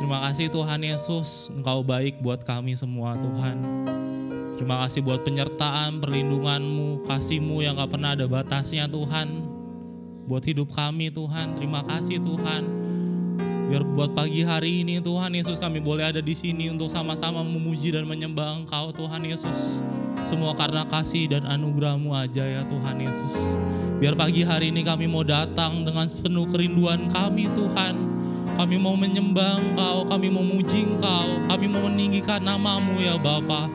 Terima kasih Tuhan Yesus, Engkau baik buat kami semua Tuhan. Terima kasih buat penyertaan, perlindungan-Mu, kasih-Mu yang gak pernah ada batasnya Tuhan. Buat hidup kami Tuhan, terima kasih Tuhan. Biar buat pagi hari ini Tuhan Yesus kami boleh ada di sini untuk sama-sama memuji dan menyembah Engkau Tuhan Yesus. Semua karena kasih dan anugerah-Mu aja ya Tuhan Yesus. Biar pagi hari ini kami mau datang dengan penuh kerinduan kami Tuhan. Kami mau menyembah Engkau, kami mau memuji Engkau, kami mau meninggikan nama-Mu ya Bapa.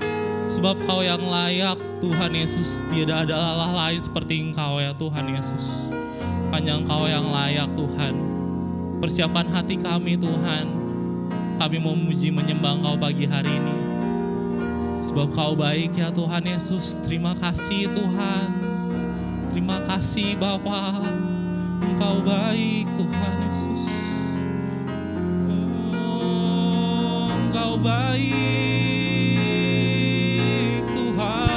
Sebab Kau yang layak Tuhan Yesus, tiada ada Allah lain seperti Engkau ya Tuhan Yesus. Hanya Engkau yang layak Tuhan. Persiapkan hati kami Tuhan. Kami mau memuji menyembah Engkau pagi hari ini. Sebab Kau baik ya Tuhan Yesus. Terima kasih Tuhan. Terima kasih Bapa. Engkau baik Tuhan Yesus. Engkau baik Tuhan.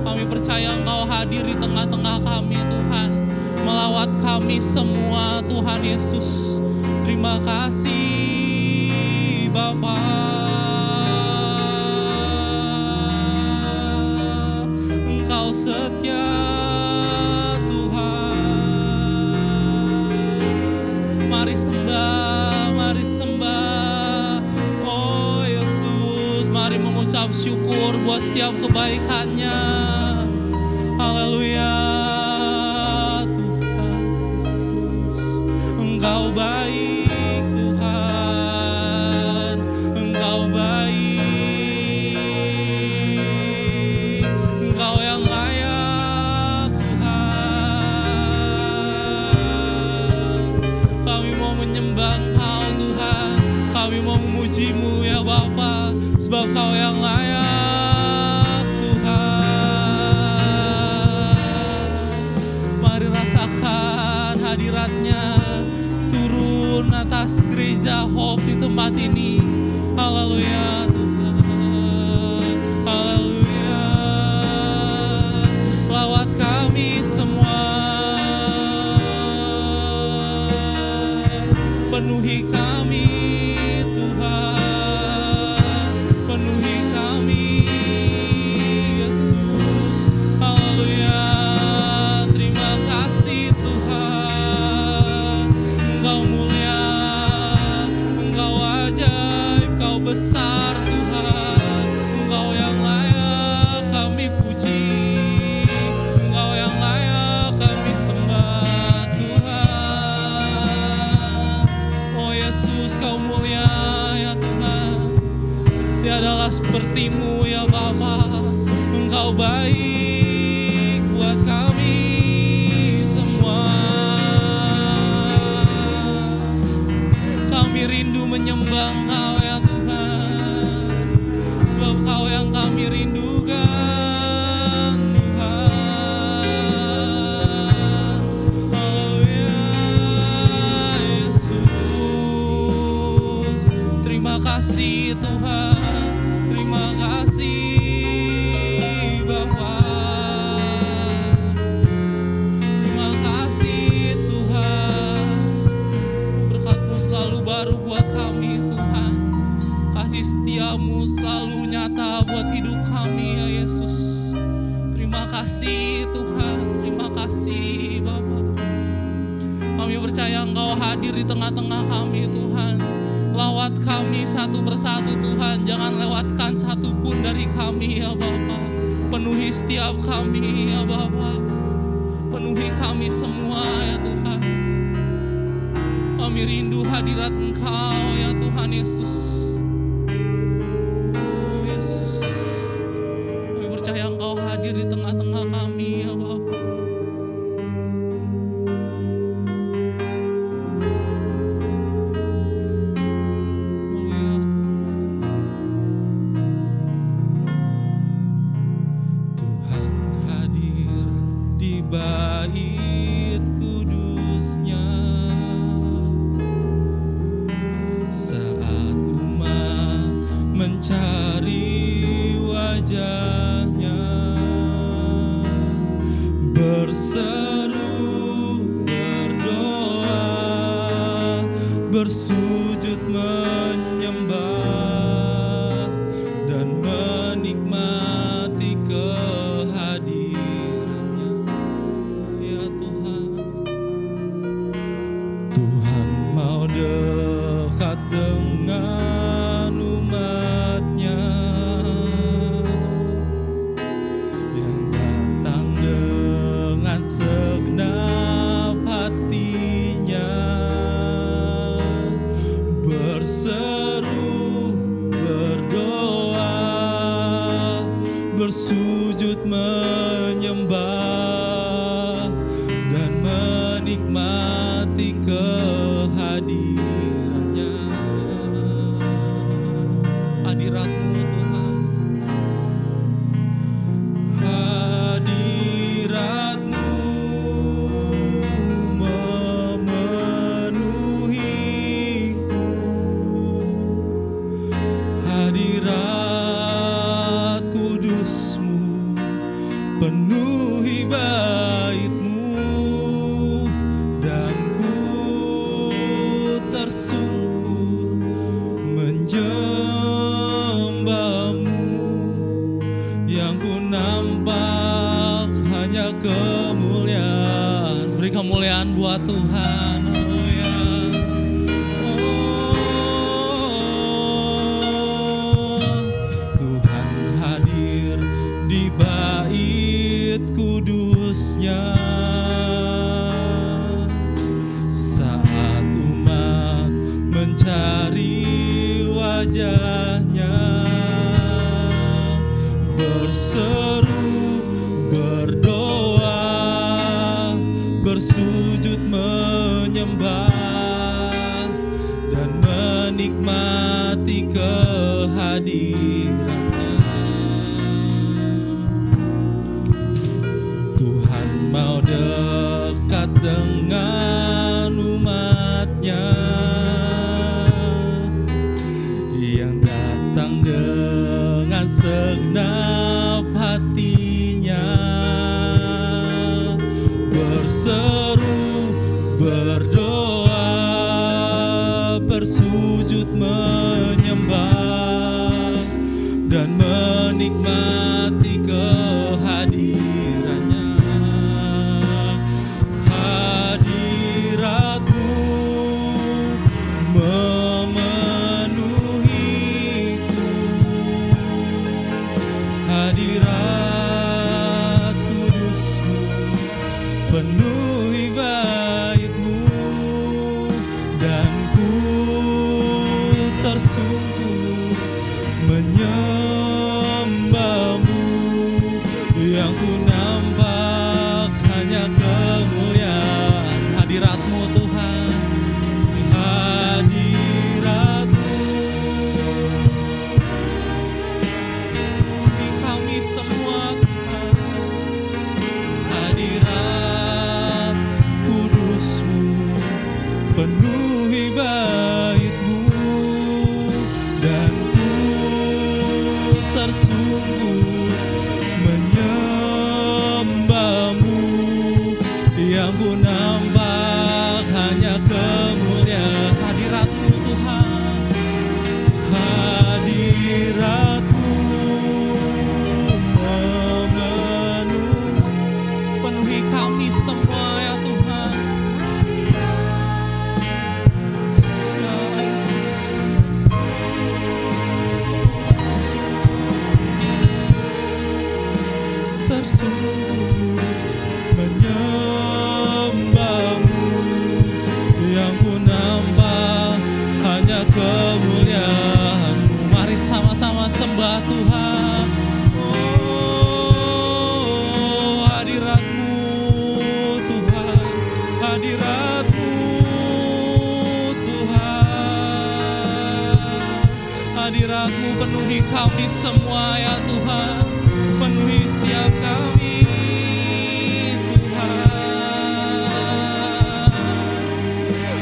Kami percaya Engkau hadir di tengah-tengah kami Tuhan, melawat kami semua Tuhan Yesus. Terima kasih Bapa. Engkau setia mengucap syukur buat setiap kebaikannya. Haleluya Tuhan Yesus, Engkau baik Tuhan, Engkau baik, Engkau yang layak Tuhan. Kami mau menyembah Engkau Tuhan, kami mau memuji-Mu ya Bapa. Sebab Kau yang layak Tuhan. Mari rasakan hadirat-Nya turun atas gereja Hope di tempat ini. Haleluya Tuhan, haleluya. Lawat kami semua, penuhi kami Tuhan. Besar Tuhan, Engkau yang layak kami puji, Engkau yang layak kami sembah Tuhan. Oh Yesus, Kau mulia ya Tuhan, tiadalah seperti-Mu ya Bapa. Engkau baik buat kami semua. Kami rindu menyembah Engkau ya Tuhan. Sebab Kau yang kami rindukan Tuhan. Haleluya Yesus. Terima kasih Tuhan, terima kasih Bapa. Terima kasih Tuhan. kasih Tuhan, terima kasih Bapa. Kami percaya Engkau hadir di tengah-tengah kami Tuhan. Lawat kami satu persatu Tuhan, jangan lewatkan satu pun dari kami ya Bapa. Penuhi setiap kami ya Bapa. Penuhi kami semua ya Tuhan. Kami rindu hadirat Engkau ya Tuhan Yesus. Oh Yesus, kami percaya Engkau hadir di tengah-tengah kami ya Bapa. Bait kudusnya saat umat mencari wajahnya, berseru, berdoa, bersujud menyembah dan menikmati kehadirannya. Tuhan mau dekat dengan umatnya yang datang dengan segenap hatinya, berseru, berdoa, bersujud menyembah dan menikmati kehadirannya. Hadirat-Mu Tuhan, hadirat-Mu memenuhiku, hadirat kudus-Mu penuhi bait-Mu, dan ku tersungkur menyembah-Mu. Yang ku nampak hanya kemuliaan. Beri kemuliaan buat Tuhan. Haleluya. Oh, Tuhan hadir di bait kudusnya saat umat mencari wajahnya, berseru, berdoa, bersujud menyembah dan menikmati kehadirannya. Tuhan mau dekat dengan umatnya yang datang dengan segenap hatinya, berseru, berdoa, bersujud menyembah dan menikmati kehadirannya. Hadirat-Mu memenuhiku, hadirat kudus-Mu penuhi bait-Mu, dan ku tersungkur menyembah-Mu. Yang ku nampak hanya kemuliaan. Hadirat-Mu Tuhan, hadirat-Mu bagi kami semua Tuhan. Hadirat hadirat-Mu Tuhan. Hadirat-Mu penuhi kami semua ya Tuhan, penuhi setiap kami Tuhan.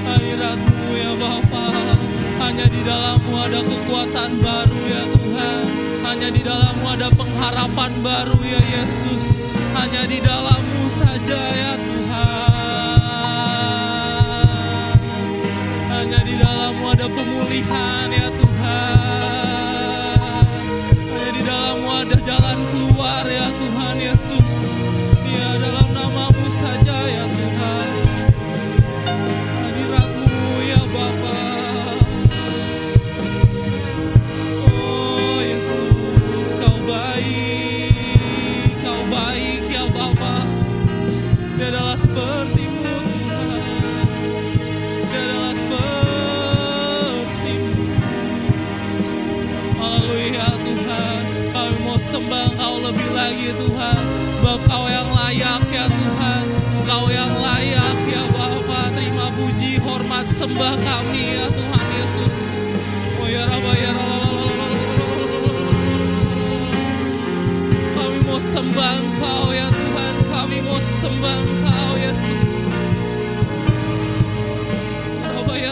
Hadirat-Mu ya Bapa, hanya di dalam-Mu ada kekuatan baru ya Tuhan, hanya di dalam-Mu ada pengharapan baru ya Yesus, hanya di dalam-Mu saja ya Tuhan, hanya di dalam-Mu ada pemulihan ya Tuhan, hanya di dalam-Mu ada jalan keluar ya Tuhan Yesus, ya dalam nama-Mu saja ya Tuhan. Hadirat-Mu ya Bapa. Oh Yesus, Kau baik ya Bapa. Tiadalah seperti-Mu Tuhan, tiadalah seperti-Mu. Haleluya Tuhan, kami mau sembah Engkau lebih lagi Tuhan, sebab Kau yang layak ya Tuhan, Engkau yang layak ya Bapa. Terima puji, hormat, sembah kami ya Tuhan Yesus. Oh ya Rabba ya kami mau sembah Engkau ya Tuhan, kami mau sembah Engkau Yesus. Rabba ya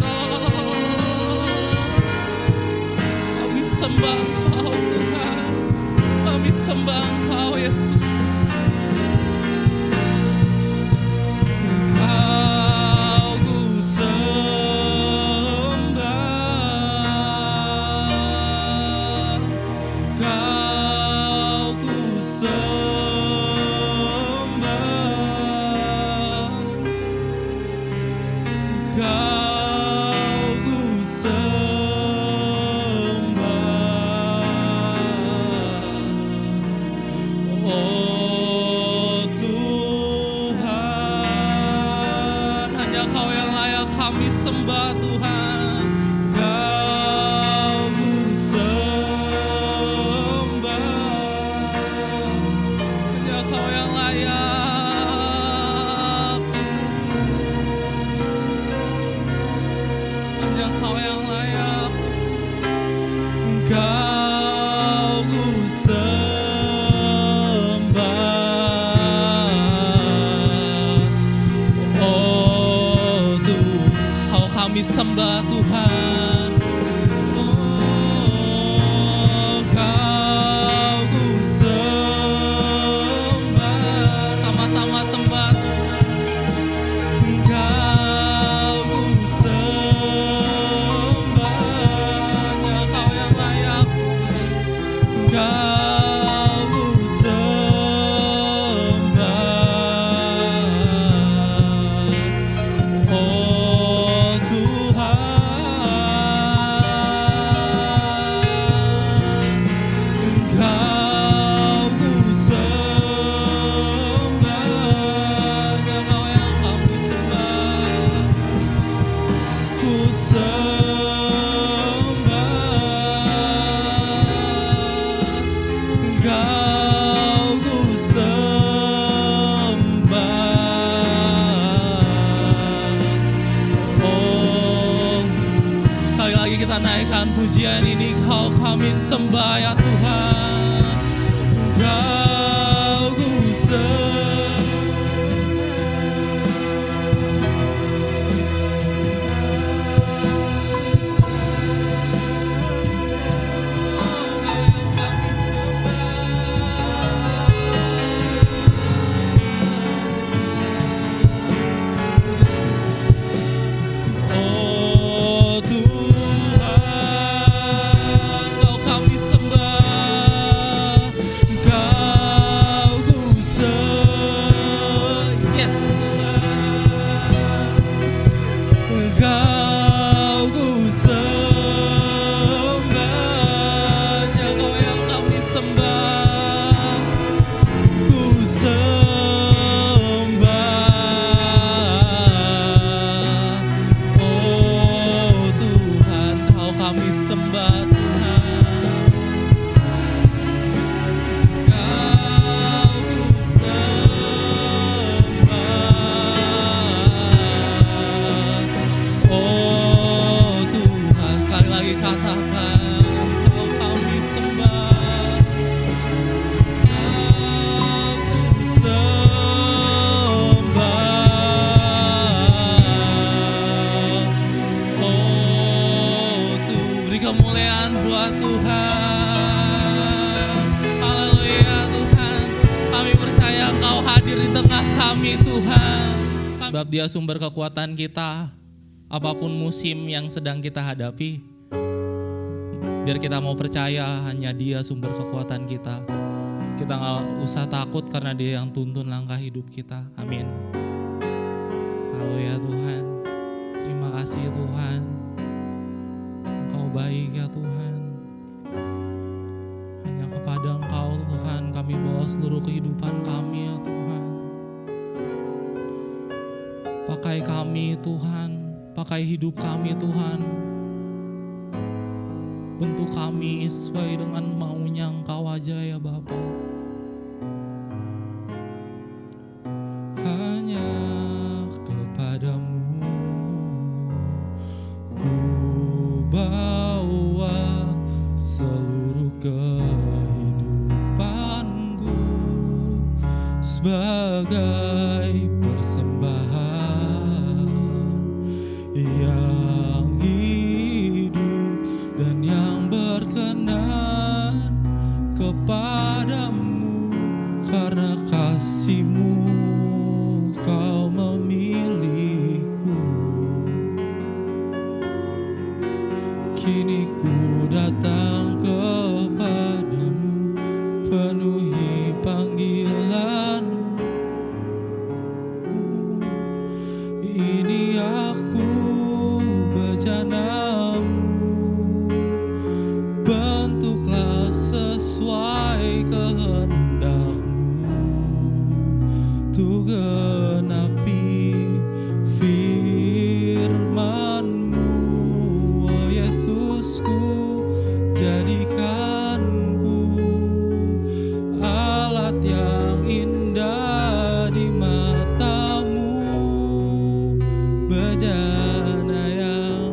kami sembah Engkau Tuhan, kami sembah Engkau Yesus. Engkau ku sembah, Kau ku sembah, Kau ku sembah. Oh Tuhan, hanya Kau yang layak kami sembah Tuhan. Kau ku sembah, hanya Kau yang layak, hanya Kau yang layak. Kau ku sembah. Oh Tuhan, Kau kami sembah Tuhan. Oh Kau ku sembah. Sama-sama sembah Tuhan. Kau ku sembah, hanya Kau yang layak. Kau ku sembah. Oh Tuhan, Kau ku sembah, hanya Kau yang kami sembah. Ku sembah, Kau ku sembah. Oh, kali lagi kita naikkan pujian ini, Kau kami sembah ya Tuhan. Kau ku Oh Tuhan, Kau kami sembah, Kau ku sembah. Sebab Dia sumber kekuatan kita, apapun musim yang sedang kita hadapi. Biar kita mau percaya hanya Dia sumber kekuatan kita. Kita gak usah takut karena Dia yang tuntun langkah hidup kita. Amin. Haleluya Tuhan. Terima kasih Tuhan. Engkau baik ya Tuhan. Hanya kepada Engkau Tuhan kami bawa seluruh kehidupan kami ya Tuhan. Pakai kami Tuhan. Pakai hidup kami Tuhan. Bentuk kami sesuai dengan maunya Engkau aja ya Bapa. Hanya kepadamu ku bawa seluruh kehidupanku sebagai persembahan yang hidup dan yang berkenan kepadamu. Karena kasih-Mu Kau memilihku. Kini ku datang kepadamu, penuhi panggilan-Mu. Ini aku bejana-Mu, bentuklah sesuai kehendak-Mu. Tuh genapi firman-Mu, oh Yesusku, jadikanku alat yang indah di mata-Mu, bejana yang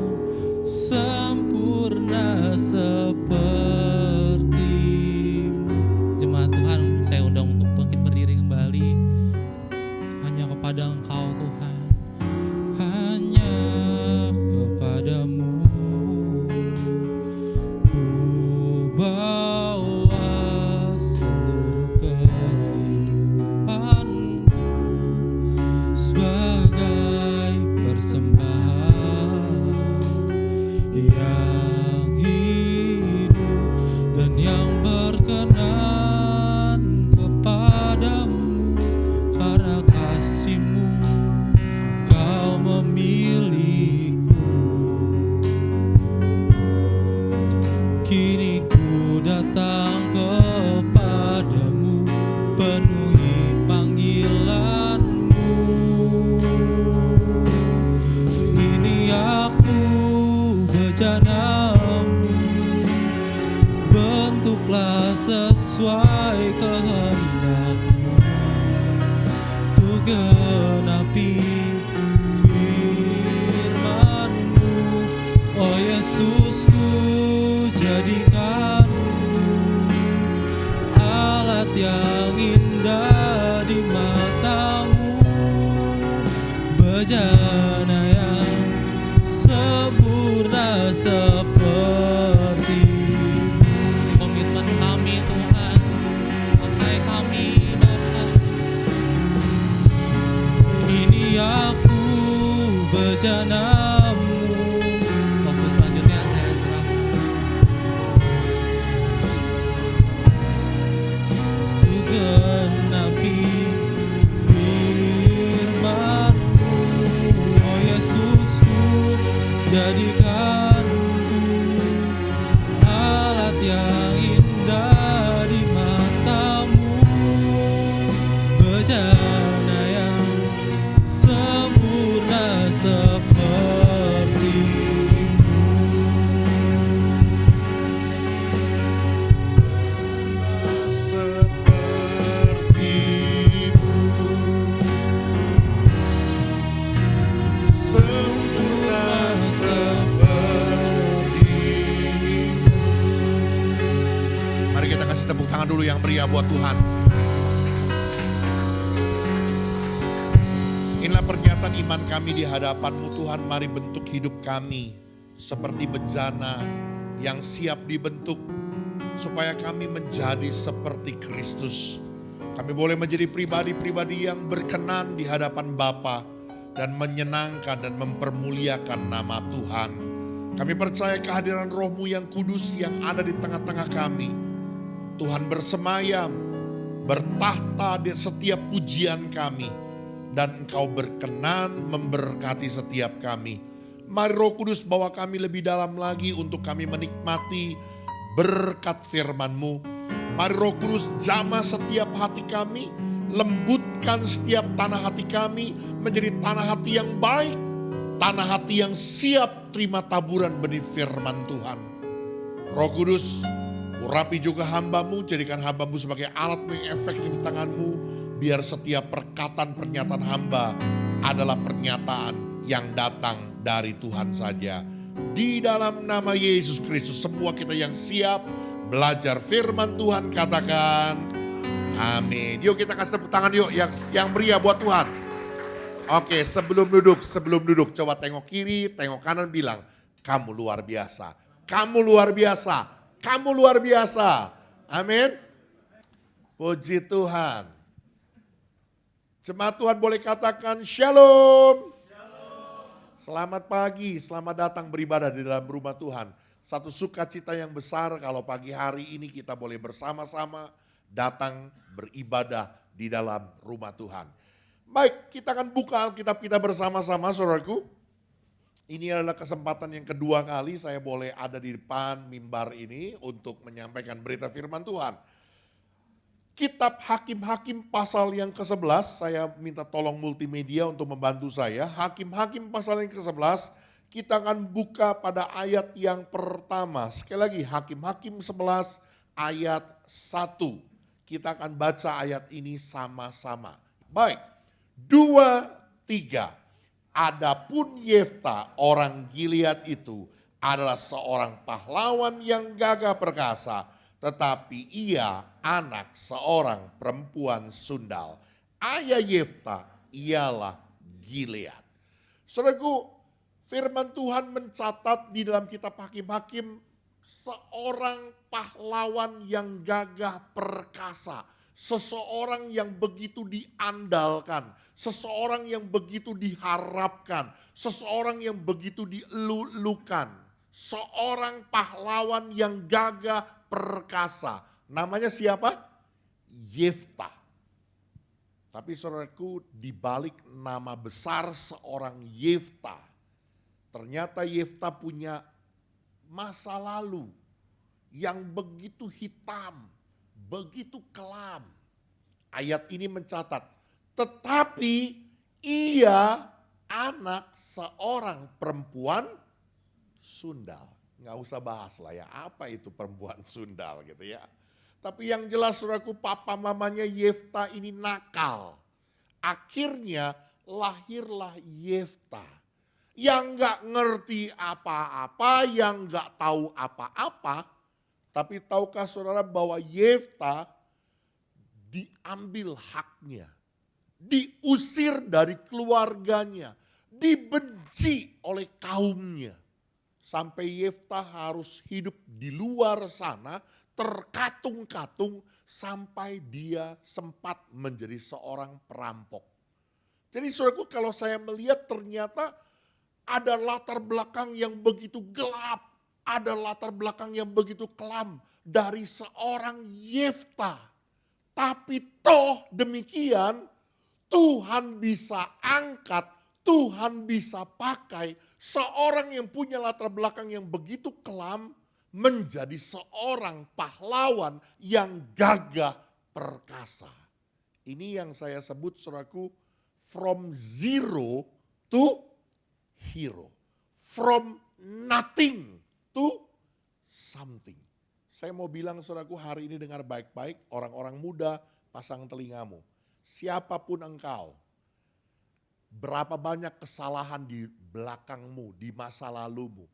sempurna seperti-Mu. Jemaat Tuhan, saya undang untuk bangkit berdiri kembali. Hanya kepada Engkau Tuhan, hanya kepadamu ku bawa seluruh kehidupanku sebagai persembahan yang hidup dan yang berkenan kepadamu. Karena kasih-Mu Kau memilihku. Kini ku datang kepadamu, penuhi panggilan-Mu. Ini aku bejana-Mu, bentuklah sesuai kehendak-Mu. Tuh genapi firman-Mu, oh Yesusku, jadikanku alat yang indah di mata-Mu, bejana yang sempurna seperti-Mu. Komitmen kami Tuhan, pakai kami Bapa. Ini aku bejana-Mu. Waktu selanjutnya saya serahkan. Tuh genapi firman-Mu, oh Yesusku, jadikanku alat yang indah di mata-Mu, bejana yang sempurna seperti-Mu. Sempurna seperti-Mu. Mari kita kasih tepuk tangan dulu yang meriah buat Tuhan. Inilah pernyataan iman kami di hadapan-Mu Tuhan. Mari bentuk hidup kami seperti bejana yang siap dibentuk supaya kami menjadi seperti Kristus. Kami boleh menjadi pribadi-pribadi yang berkenan di hadapan Bapa. dan menyenangkan dan mempermuliakan nama Tuhan. Kami percaya kehadiran Roh-Mu yang kudus yang ada di tengah-tengah kami. Tuhan bersemayam, bertahta di setiap pujian kami, dan Engkau berkenan memberkati setiap kami. Mari Roh Kudus bawa kami lebih dalam lagi untuk kami menikmati berkat firman-Mu. Mari Roh Kudus jamah setiap hati kami, lembutkan setiap tanah hati kami menjadi tanah hati yang baik, tanah hati yang siap terima taburan benih firman Tuhan. Roh Kudus, urapi juga hamba-Mu, jadikan hamba-Mu sebagai alat yang efektif di tangan-Mu, biar setiap perkataan pernyataan hamba adalah pernyataan yang datang dari Tuhan saja. Di dalam nama Yesus Kristus, semua kita yang siap belajar firman Tuhan katakan amin. Yuk kita kasih tepuk tangan yuk yang meriah buat Tuhan. Oke, sebelum duduk coba tengok kiri, tengok kanan, bilang kamu luar biasa. Kamu luar biasa. Kamu luar biasa. Amin. Puji Tuhan. Jemaat Tuhan boleh katakan shalom. Selamat pagi, selamat datang beribadah di dalam rumah Tuhan. Satu sukacita yang besar kalau pagi hari ini kita boleh bersama-sama datang beribadah di dalam rumah Tuhan. Baik, kita akan buka Alkitab kita bersama-sama, saudaraku. Ini adalah kesempatan yang kedua kali saya boleh ada di depan mimbar ini untuk menyampaikan berita firman Tuhan. Kitab Hakim-Hakim pasal yang ke-11, saya minta tolong multimedia untuk membantu saya. Hakim-Hakim pasal yang ke-11, kita akan buka pada ayat yang pertama. Sekali lagi, Hakim-Hakim 11 ayat 1. Kita akan baca ayat ini sama-sama. Baik, 2, 3. Adapun Yefta orang Gilead itu adalah seorang pahlawan yang gagah perkasa, tetapi ia anak seorang perempuan sundal. Ayah Yefta ialah Gilead. Saudaraku, firman Tuhan mencatat di dalam kitab Hakim-Hakim seorang pahlawan yang gagah perkasa. Seseorang yang begitu diandalkan, seseorang yang begitu diharapkan, seseorang yang begitu dielu-elukan. Seorang pahlawan yang gagah perkasa. Namanya siapa? Yefta. Tapi saudaraku, di balik nama besar seorang Yefta, ternyata Yefta punya masa lalu yang begitu hitam, begitu kelam. Ayat ini mencatat, tetapi ia anak seorang perempuan sundal. Nggak usah bahas lah ya, apa itu perempuan sundal gitu ya. Tapi yang jelas saudaraku, papa mamanya Yefta ini nakal. Akhirnya lahirlah Yefta yang nggak ngerti apa-apa, yang nggak tahu apa-apa. Tapi tahukah saudara bahwa Yefta diambil haknya, diusir dari keluarganya, dibenci oleh kaumnya. Sampai Yefta harus hidup di luar sana, terkatung-katung sampai dia sempat menjadi seorang perampok. Jadi saudaraku, kalau saya melihat ternyata ada latar belakang yang begitu gelap, ada latar belakang yang begitu kelam dari seorang Yefta. Tapi toh demikian, Tuhan bisa angkat, Tuhan bisa pakai seorang yang punya latar belakang yang begitu kelam menjadi seorang pahlawan yang gagah perkasa. Ini yang saya sebut saudaraku, from zero to hero. From nothing to something. Saya mau bilang saudaraku, hari ini dengar baik-baik, orang-orang muda pasang telingamu. Siapapun engkau, berapa banyak kesalahan di belakangmu, di masa lalumu.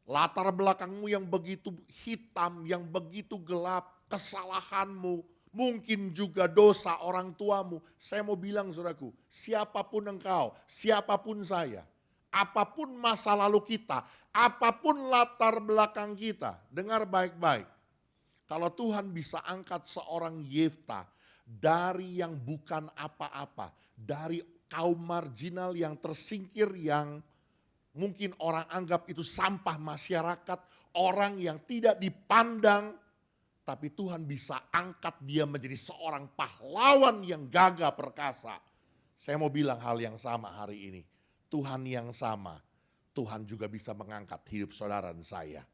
Latar belakangmu yang begitu hitam, yang begitu gelap, kesalahanmu, mungkin juga dosa orang tuamu. Saya mau bilang saudaraku, siapapun engkau, siapapun saya, apapun masa lalu kita, apapun latar belakang kita, dengar baik-baik. Kalau Tuhan bisa angkat seorang Yefta dari yang bukan apa-apa, dari kaum marginal yang tersingkir, yang mungkin orang anggap itu sampah masyarakat, orang yang tidak dipandang, tapi Tuhan bisa angkat dia menjadi seorang pahlawan yang gagah perkasa. Saya mau bilang hal yang sama hari ini. Tuhan yang sama, Tuhan juga bisa mengangkat hidup saudara dan saya.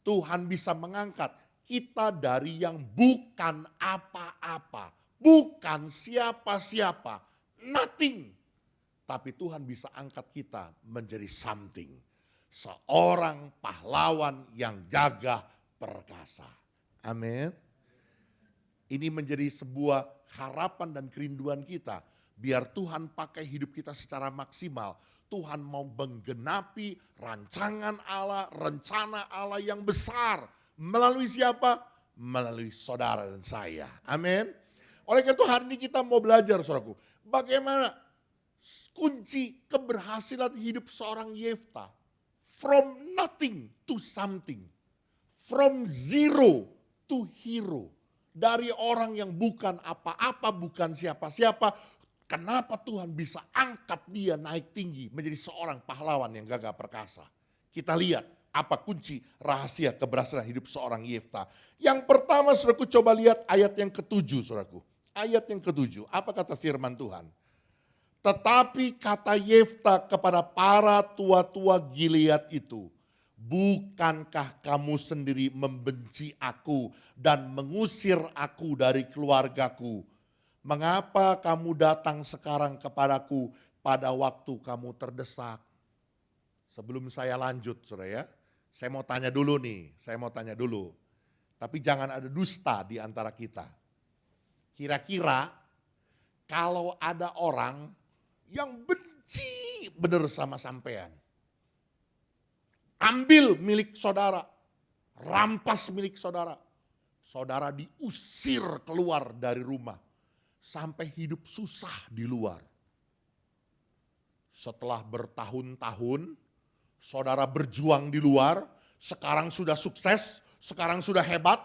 Tuhan bisa mengangkat kita dari yang bukan apa-apa, bukan siapa-siapa, nothing. Tapi Tuhan bisa angkat kita menjadi something. Seorang pahlawan yang gagah perkasa. Amin. Ini menjadi sebuah harapan dan kerinduan kita. Biar Tuhan pakai hidup kita secara maksimal. Tuhan mau menggenapi rancangan Allah, rencana Allah yang besar. Melalui siapa? Melalui saudara dan saya. Amin. Oleh karena itu hari ini kita mau belajar, saudaraku. Bagaimana kunci keberhasilan hidup seorang Yefta. From nothing to something. From zero to hero. Dari orang yang bukan apa-apa, bukan siapa-siapa. Kenapa Tuhan bisa angkat dia naik tinggi menjadi seorang pahlawan yang gagah perkasa. Kita lihat apa kunci rahasia keberhasilan hidup seorang Yefta. Yang pertama saudaraku, coba lihat ayat yang ke-7 saudaraku. Ayat yang ke-7, apa kata firman Tuhan? Tetapi kata Yefta kepada para tua-tua Gilead itu, bukankah kamu sendiri membenci aku dan mengusir aku dari keluargaku? Mengapa kamu datang sekarang kepadaku pada waktu kamu terdesak? Sebelum saya lanjut saudara ya, saya mau tanya dulu nih, Tapi jangan ada dusta di antara kita. Kira-kira kalau ada orang yang benci benar sama sampean, ambil milik saudara, rampas milik saudara, saudara diusir keluar dari rumah, sampai hidup susah di luar. Setelah bertahun-tahun, saudara berjuang di luar, sekarang sudah sukses, sekarang sudah hebat.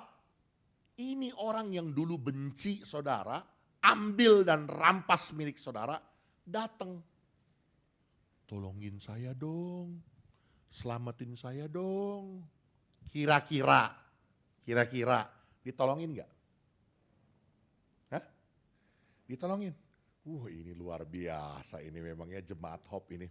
Ini orang yang dulu benci saudara, ambil dan rampas milik saudara, datang. Tolongin saya dong, selamatin saya dong. Kira-kira ditolongin gak? Hah? Ditolongin? Ini luar biasa, ini memangnya jemaat Hope ini.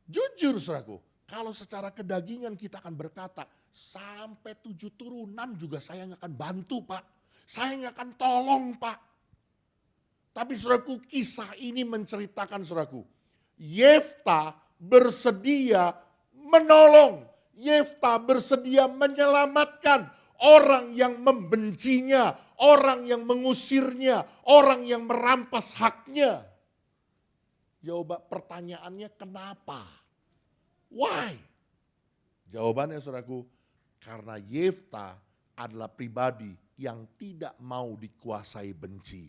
Jujur saudaraku, kalau secara kedagingan kita akan berkata, sampai 7 turunan juga saya gak akan bantu Pak. Saya gak akan tolong Pak. Tapi saudaraku, kisah ini menceritakan saudaraku, Yefta bersedia menolong. Yefta bersedia menyelamatkan orang yang membencinya, orang yang mengusirnya, orang yang merampas haknya. Jawab pertanyaannya kenapa? Why? Jawabannya saudaraku, karena Yefta adalah pribadi yang tidak mau dikuasai benci.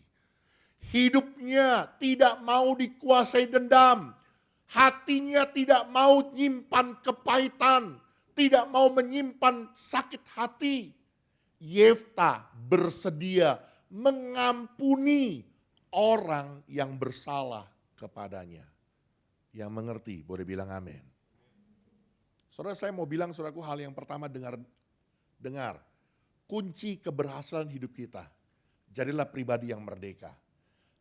Hidupnya tidak mau dikuasai dendam. Hatinya tidak mau menyimpan kepahitan. Tidak mau menyimpan sakit hati. Yefta bersedia mengampuni orang yang bersalah kepadanya. Yang mengerti boleh bilang amin. Saudara, saya mau bilang saudaraku hal yang pertama, dengar. Kunci keberhasilan hidup kita. Jadilah pribadi yang merdeka.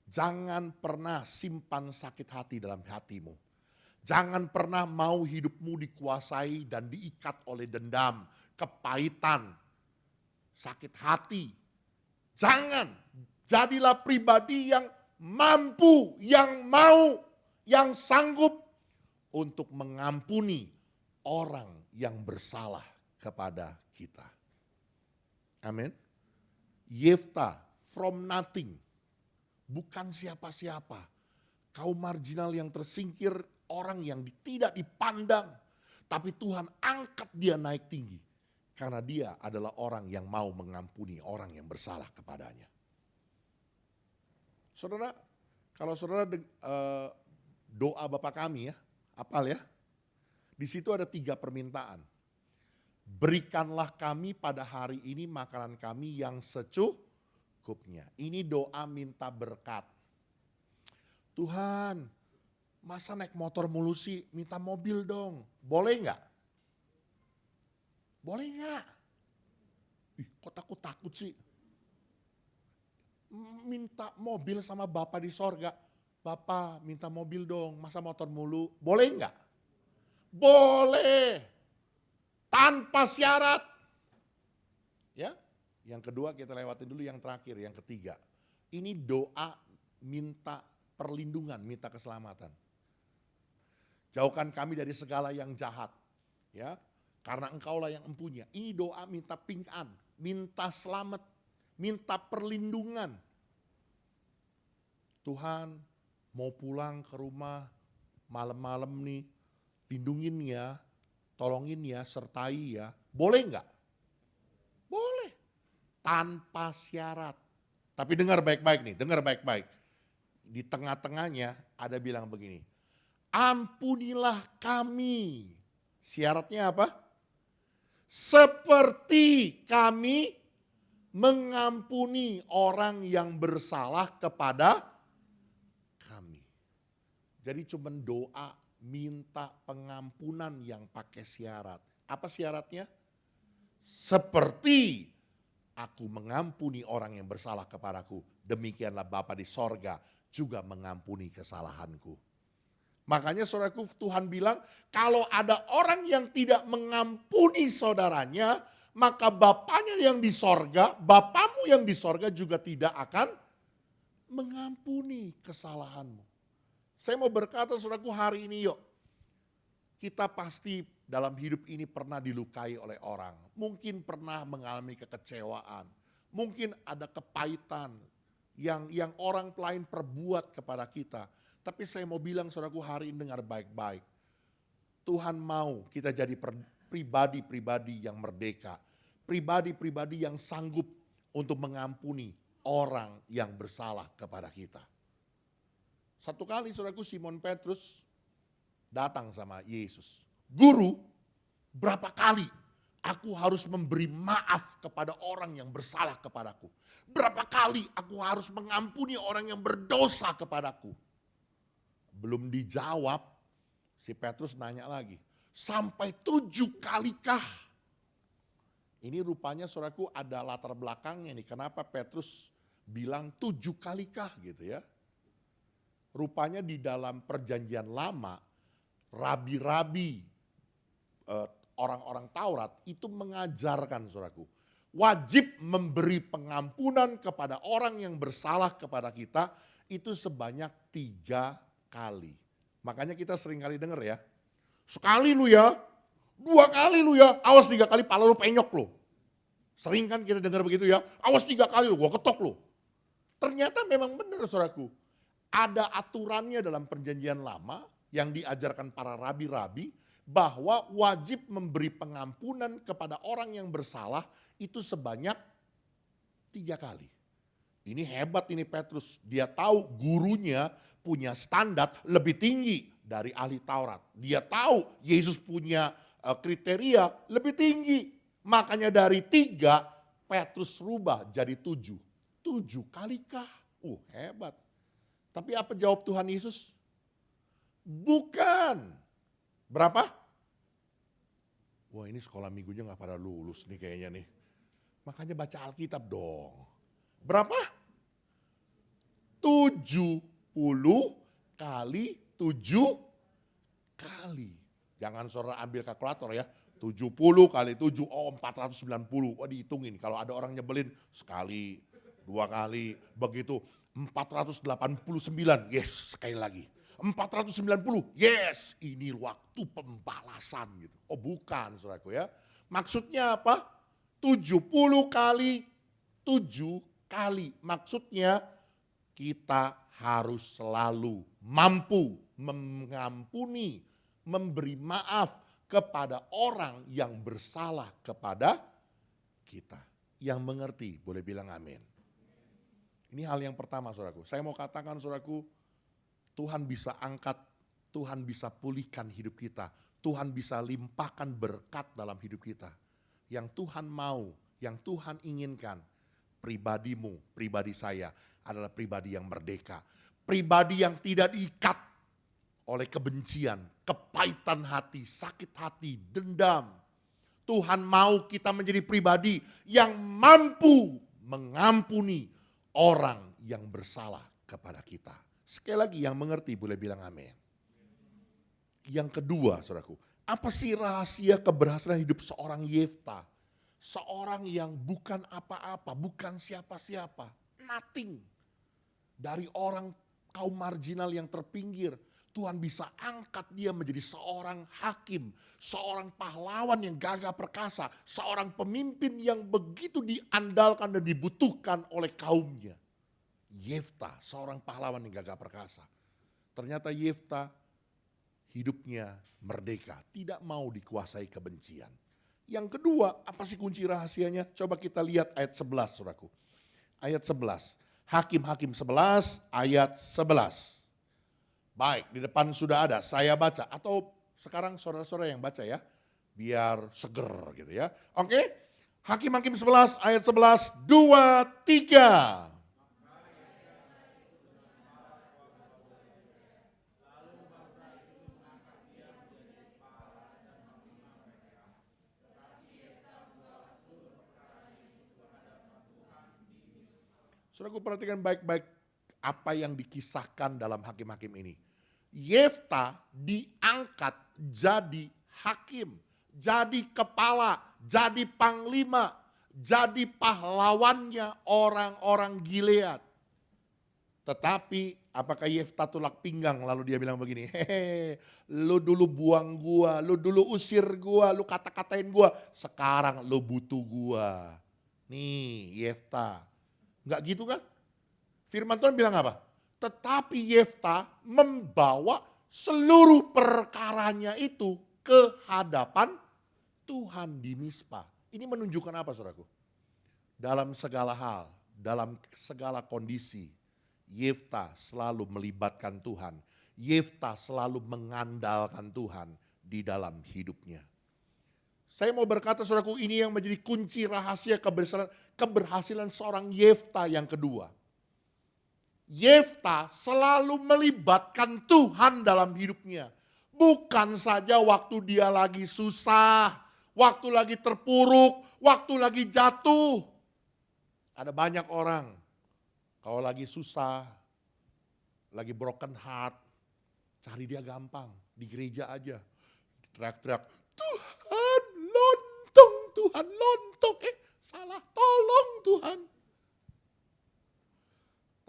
Jangan pernah simpan sakit hati dalam hatimu. Jangan pernah mau hidupmu dikuasai dan diikat oleh dendam, kepahitan, sakit hati. Jangan. Jadilah pribadi yang mampu, yang mau, yang sanggup untuk mengampuni orang yang bersalah kepada kita. Amin. Yefta from nothing. Bukan siapa-siapa. Kaum marginal yang tersingkir, orang yang tidak dipandang. Tapi Tuhan angkat dia naik tinggi. Karena dia adalah orang yang mau mengampuni orang yang bersalah kepadanya. Saudara, kalau saudara doa Bapa kami ya, apal ya. Di situ ada 3 permintaan. Berikanlah kami pada hari ini makanan kami yang secukupnya. Ini doa minta berkat. Tuhan, masa naik motor mulu sih, minta mobil dong. Boleh nggak? Boleh nggak? Ih, kok takut sih? Minta mobil sama Bapak di sorga. Bapak minta mobil dong, masa motor mulu? Boleh nggak? Boleh. Tanpa syarat. Ya, yang kedua kita lewatin dulu yang terakhir, yang ketiga. Ini doa minta perlindungan, minta keselamatan. Jauhkan kami dari segala yang jahat. Ya, karena engkaulah yang empunya. Ini doa minta pingkan, minta selamat, minta perlindungan. Tuhan, mau pulang ke rumah malam-malam nih, lindungin ya, tolongin ya, sertai ya. Boleh nggak? Boleh. Tanpa syarat. Tapi dengar baik-baik nih, dengar baik-baik. Di tengah-tengahnya ada bilang begini, ampunilah kami. Syaratnya apa? Seperti kami mengampuni orang yang bersalah kepada kami. Jadi cuma doa minta pengampunan yang pakai syarat. Apa syaratnya? Seperti aku mengampuni orang yang bersalah kepadaku, demikianlah Bapa di sorga juga mengampuni kesalahanku. Makanya saudaraku, Tuhan bilang kalau ada orang yang tidak mengampuni saudaranya, maka Bapaknya yang di sorga, Bapamu yang di sorga juga tidak akan mengampuni kesalahanmu. Saya mau berkata saudaraku hari ini yuk, kita pasti dalam hidup ini pernah dilukai oleh orang. Mungkin pernah mengalami kekecewaan, mungkin ada kepahitan yang orang lain perbuat kepada kita. Tapi saya mau bilang saudaraku hari ini dengar baik-baik. Tuhan mau kita jadi pribadi-pribadi yang merdeka. Pribadi-pribadi yang sanggup untuk mengampuni orang yang bersalah kepada kita. Satu kali saudaraku Simon Petrus datang sama Yesus. Guru, berapa kali aku harus memberi maaf kepada orang yang bersalah kepadaku? Berapa kali aku harus mengampuni orang yang berdosa kepadaku? Belum dijawab, si Petrus nanya lagi, sampai 7 kalikah? Ini rupanya saudaraku ada latar belakangnya nih, kenapa Petrus bilang 7 kalikah gitu ya. Rupanya di dalam perjanjian lama, rabi-rabi, orang-orang Taurat itu mengajarkan saudaraku, wajib memberi pengampunan kepada orang yang bersalah kepada kita itu sebanyak 3 kali. Makanya kita sering kali dengar ya, sekali lu ya, 2 kali lu ya, awas 3 kali pala lu penyok lu. Sering kan kita dengar begitu ya, awas 3 kali lu, gua ketok lu. Ternyata memang benar saudaraku, ada aturannya dalam perjanjian lama yang diajarkan para rabi-rabi bahwa wajib memberi pengampunan kepada orang yang bersalah itu sebanyak 3 kali. Ini hebat ini Petrus, dia tahu gurunya punya standar lebih tinggi dari ahli Taurat. Dia tahu Yesus punya kriteria lebih tinggi. Makanya dari 3 Petrus rubah jadi 7. 7 kalikah? Hebat. Tapi apa jawab Tuhan Yesus? Bukan. Berapa? Wah ini sekolah minggunya gak pada lulus nih kayaknya nih. Makanya baca Alkitab dong. Berapa? 70 kali 7 kali. Jangan saudara ambil kalkulator ya. 70 kali 7, 490. Wah dihitungin, kalau ada orang nyebelin sekali, 2 kali, begitu 489, yes sekali lagi. 490, yes ini waktu pembalasan gitu. Oh bukan saudaraku ya. Maksudnya apa? 70 kali 7 kali. Maksudnya kita harus selalu mampu mengampuni, memberi maaf kepada orang yang bersalah kepada kita. Yang mengerti boleh bilang amin. Ini hal yang pertama saudaraku. Saya mau katakan saudaraku, Tuhan bisa angkat, Tuhan bisa pulihkan hidup kita. Tuhan bisa limpahkan berkat dalam hidup kita. Yang Tuhan mau, yang Tuhan inginkan, pribadimu, pribadi saya adalah pribadi yang merdeka. Pribadi yang tidak diikat oleh kebencian, kepahitan hati, sakit hati, dendam. Tuhan mau kita menjadi pribadi yang mampu mengampuni orang yang bersalah kepada kita. Sekali lagi yang mengerti boleh bilang amin. Yang kedua saudaraku, apa sih rahasia keberhasilan hidup seorang Yefta? Seorang yang bukan apa-apa, bukan siapa-siapa, nothing. Dari orang kaum marginal yang terpinggir, Tuhan bisa angkat dia menjadi seorang hakim, seorang pahlawan yang gagah perkasa, seorang pemimpin yang begitu diandalkan dan dibutuhkan oleh kaumnya. Yefta, seorang pahlawan yang gagah perkasa. Ternyata Yefta hidupnya merdeka, tidak mau dikuasai kebencian. Yang kedua, apa sih kunci rahasianya? Coba kita lihat ayat 11, saudaraku. Ayat 11. Hakim-Hakim 11, ayat 11. Baik, di depan sudah ada, saya baca. Atau sekarang saudara-saudara yang baca ya, biar seger gitu ya. Oke, Hakim-Hakim 11, ayat 11, 2, 3. Saudaraku perhatikan baik-baik apa yang dikisahkan dalam Hakim-Hakim ini. Yefta diangkat jadi hakim, jadi kepala, jadi panglima, jadi pahlawannya orang-orang Gilead. Tetapi apakah Yefta tulak pinggang lalu dia bilang begini, hehe, lu dulu buang gua, lu dulu usir gua, lu kata-katain gua, sekarang lu butuh gua. Nih Yefta. Enggak gitu kan? Firman Tuhan bilang apa? Tetapi Yefta membawa seluruh perkaranya itu ke hadapan Tuhan di Mizpah. Ini menunjukkan apa saudaraku? Dalam segala hal, dalam segala kondisi, Yefta selalu melibatkan Tuhan. Yefta selalu mengandalkan Tuhan di dalam hidupnya. Saya mau berkata saudaraku, ini yang menjadi kunci rahasia keberhasilan seorang Yefta yang kedua. Yefta selalu melibatkan Tuhan dalam hidupnya. Bukan saja waktu dia lagi susah, waktu lagi terpuruk, waktu lagi jatuh. Ada banyak orang, kalau lagi susah, lagi broken heart, cari dia gampang, di gereja aja. Teriak-teriak, Tuhan lontong, Tuhan lontong. Salah, tolong Tuhan.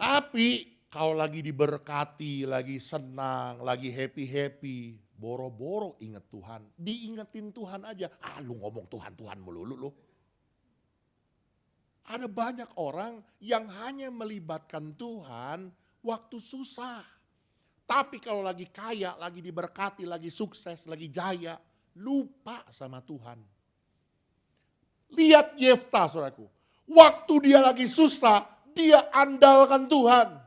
Tapi kalau lagi diberkati, lagi senang, lagi happy-happy, boro-boro ingat Tuhan. Diingetin Tuhan aja. Lu ngomong Tuhan-Tuhan melulu lu. Ada banyak orang yang hanya melibatkan Tuhan waktu susah. Tapi kalau lagi kaya, lagi diberkati, lagi sukses, lagi jaya, lupa sama Tuhan. Lihat Yefta saudaraku. Waktu dia lagi susah, dia andalkan Tuhan.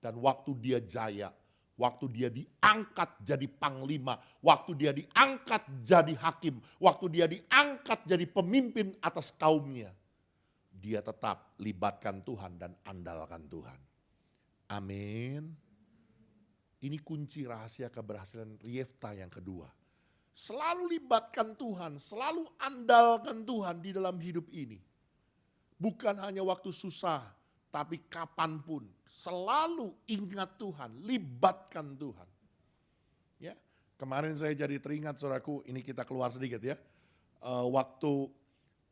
Dan waktu dia jaya, waktu dia diangkat jadi panglima, waktu dia diangkat jadi hakim, waktu dia diangkat jadi pemimpin atas kaumnya, dia tetap libatkan Tuhan dan andalkan Tuhan. Amin. Ini kunci rahasia keberhasilan Yefta yang kedua. Selalu libatkan Tuhan, selalu andalkan Tuhan di dalam hidup ini. Bukan hanya waktu susah, tapi kapanpun selalu ingat Tuhan, libatkan Tuhan. Ya, kemarin saya jadi teringat saudaraku, ini kita keluar sedikit ya. Waktu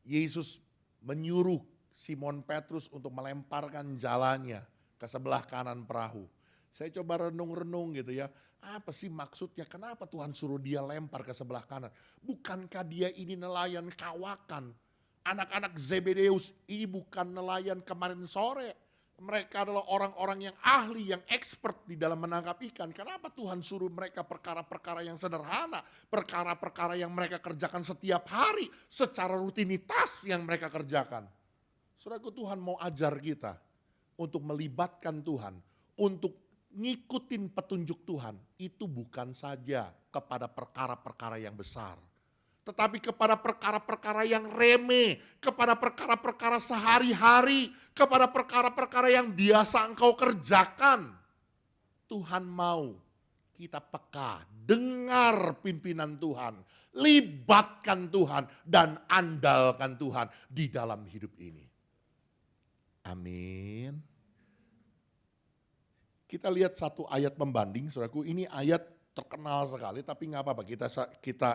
Yesus menyuruh Simon Petrus untuk melemparkan jalannya ke sebelah kanan perahu. Saya coba renung-renung gitu ya. Apa sih maksudnya? Kenapa Tuhan suruh dia lempar ke sebelah kanan? Bukankah dia ini nelayan kawakan? Anak-anak Zebedeus ini bukan nelayan kemarin sore. Mereka adalah orang-orang yang ahli, yang expert di dalam menangkap ikan. Kenapa Tuhan suruh mereka perkara-perkara yang sederhana? Perkara-perkara yang mereka kerjakan setiap hari. Secara rutinitas yang mereka kerjakan. Saudaraku, Tuhan mau ajar kita untuk melibatkan Tuhan. Untuk ngikutin petunjuk Tuhan. Itu bukan saja kepada perkara-perkara yang besar. Tetapi kepada perkara-perkara yang remeh, kepada perkara-perkara sehari-hari, kepada perkara-perkara yang biasa engkau kerjakan. Tuhan mau kita peka, dengar pimpinan Tuhan, libatkan Tuhan, dan andalkan Tuhan di dalam hidup ini. Amin. Kita lihat satu ayat pembanding, saudaraku. Ini ayat terkenal sekali, tapi nggak apa-apa. Kita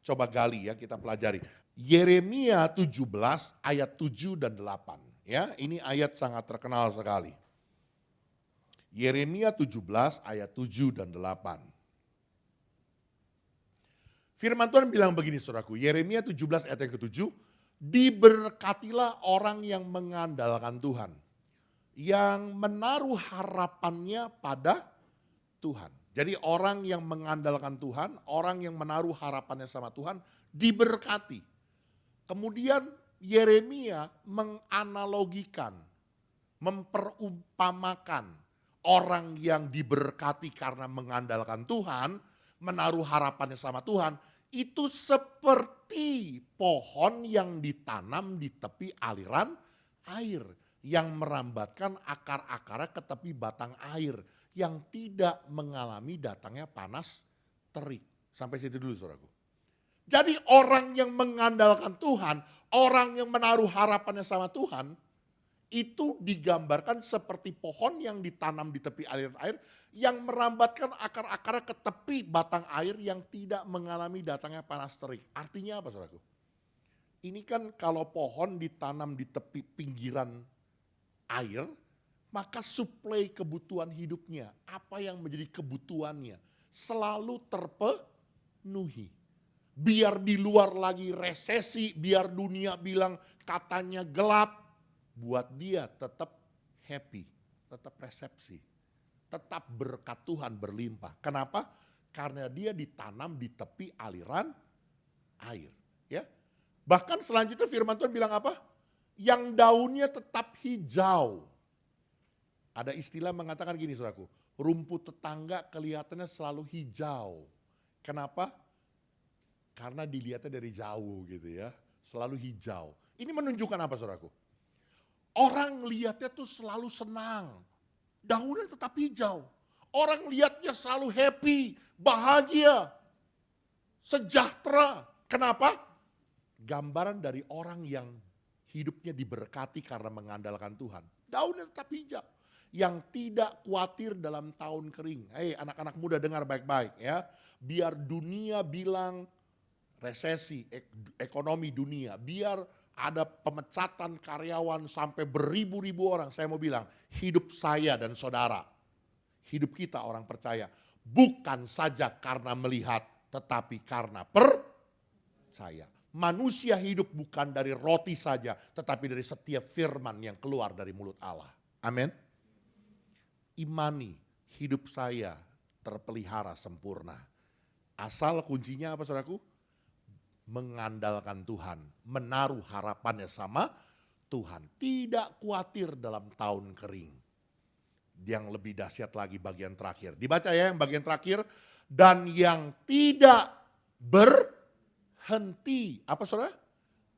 coba gali ya, kita pelajari. Yeremia 17 ayat 7 dan 8. Ya, ini ayat sangat terkenal sekali. Yeremia 17 ayat 7 dan 8. Firman Tuhan bilang begini saudaraku, Yeremia 17 ayat yang ke-7, diberkatilah orang yang mengandalkan Tuhan, yang menaruh harapannya pada Tuhan. Jadi orang yang mengandalkan Tuhan, orang yang menaruh harapannya sama Tuhan, diberkati. Kemudian Yeremia menganalogikan, memperumpamakan orang yang diberkati karena mengandalkan Tuhan, menaruh harapannya sama Tuhan, itu seperti pohon yang ditanam di tepi aliran air, yang merambatkan akar-akarnya ke tepi batang air, yang tidak mengalami datangnya panas terik. Sampai situ dulu saudaraku. Jadi orang yang mengandalkan Tuhan, orang yang menaruh harapannya sama Tuhan, itu digambarkan seperti pohon yang ditanam di tepi aliran air, yang merambatkan akar-akarnya ke tepi batang air yang tidak mengalami datangnya panas terik. Artinya apa saudaraku? Ini kan kalau pohon ditanam di tepi pinggiran air, maka suplai kebutuhan hidupnya, apa yang menjadi kebutuhannya, selalu terpenuhi. Biar di luar lagi resesi, biar dunia bilang katanya gelap, buat dia tetap happy, tetap resepsi, tetap berkat Tuhan berlimpah. Kenapa? Karena dia ditanam di tepi aliran air. Ya, bahkan selanjutnya firman Tuhan bilang apa? Yang daunnya tetap hijau. Ada istilah mengatakan gini saudaraku, rumput tetangga kelihatannya selalu hijau. Kenapa? Karena dilihatnya dari jauh gitu ya, selalu hijau. Ini menunjukkan apa saudaraku? Orang lihatnya tuh selalu senang, daunnya tetap hijau. Orang lihatnya selalu happy, bahagia, sejahtera. Kenapa? Gambaran dari orang yang hidupnya diberkati karena mengandalkan Tuhan. Daunnya tetap hijau, yang tidak khawatir dalam tahun kering. Hei anak-anak muda dengar baik-baik ya. Biar dunia bilang resesi, ekonomi dunia, biar ada pemecatan karyawan sampai beribu-ribu orang. Saya mau bilang, hidup saya dan saudara, hidup kita orang percaya, bukan saja karena melihat, tetapi karena percaya. Manusia hidup bukan dari roti saja, tetapi dari setiap firman yang keluar dari mulut Allah. Amin. Imani hidup saya terpelihara sempurna. Asal kuncinya apa saudaraku? Mengandalkan Tuhan, menaruh harapannya sama Tuhan. Tidak khawatir dalam tahun kering. Yang lebih dahsyat lagi bagian terakhir. Dibaca ya yang bagian terakhir. Dan yang tidak berhenti, apa saudara?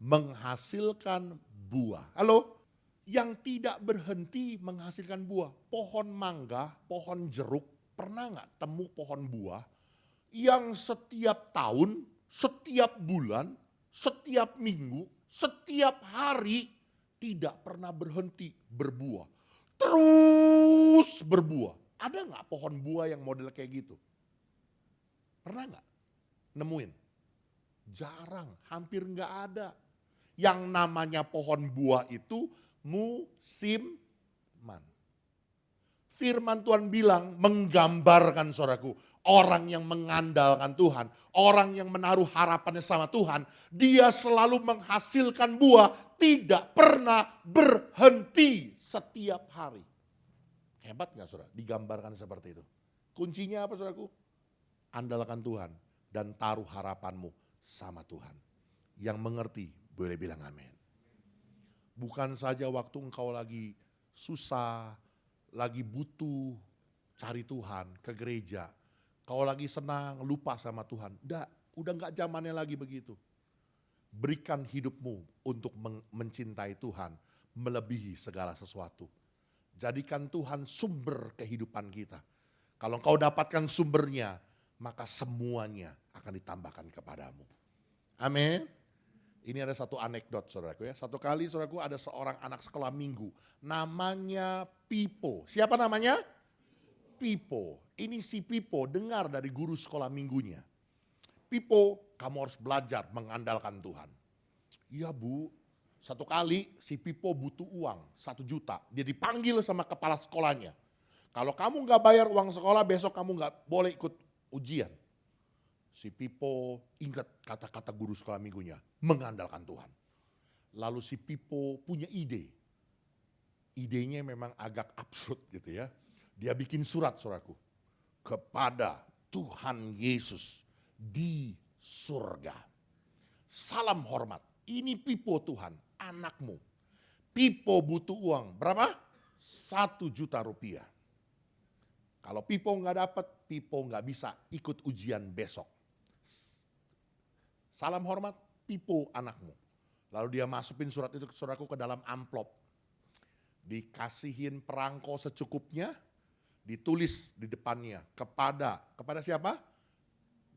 Menghasilkan buah. Halo? Yang tidak berhenti menghasilkan buah. Pohon mangga, pohon jeruk, pernah nggak temu pohon buah yang setiap tahun, setiap bulan, setiap minggu, setiap hari tidak pernah berhenti berbuah. Terus berbuah. Ada nggak pohon buah yang model kayak gitu? Pernah nggak nemuin? Jarang, hampir nggak ada. Yang namanya pohon buah itu musiman. Firman Tuhan bilang menggambarkan saudaraku, orang yang mengandalkan Tuhan, orang yang menaruh harapannya sama Tuhan, dia selalu menghasilkan buah, tidak pernah berhenti setiap hari. Hebat gak saudara? Digambarkan seperti itu. Kuncinya apa saudaraku? Andalkan Tuhan dan taruh harapanmu sama Tuhan. Yang mengerti boleh bilang amin. Bukan saja waktu engkau lagi susah, lagi butuh cari Tuhan ke gereja. Kau lagi senang, lupa sama Tuhan. Udah gak zamannya lagi begitu. Berikan hidupmu untuk mencintai Tuhan, melebihi segala sesuatu. Jadikan Tuhan sumber kehidupan kita. Kalau engkau dapatkan sumbernya, maka semuanya akan ditambahkan kepadamu. Amin. Ini ada satu anekdot saudaraku ya. Satu kali saudaraku ada seorang anak sekolah minggu. Namanya Pipo. Siapa namanya? Pipo. Ini si Pipo dengar dari guru sekolah minggunya. Pipo, kamu harus belajar mengandalkan Tuhan. Iya bu, satu kali si Pipo butuh uang 1 juta. Dia dipanggil sama kepala sekolahnya. Kalau kamu gak bayar uang sekolah, besok kamu gak boleh ikut ujian. Si Pipo ingat kata-kata guru sekolah minggunya, mengandalkan Tuhan. Lalu si Pipo punya ide. Idenya memang agak absurd gitu ya. Dia bikin surat saudaraku. Kepada Tuhan Yesus di surga. Salam hormat. Ini Pipo Tuhan, anakmu. Pipo butuh uang, berapa? 1 juta rupiah. Kalau Pipo nggak dapat, Pipo nggak bisa ikut ujian besok. Salam hormat, Pipo anakmu. Lalu dia masukin surat itu saudaraku ke dalam amplop. Dikasihin perangko secukupnya, ditulis di depannya kepada siapa?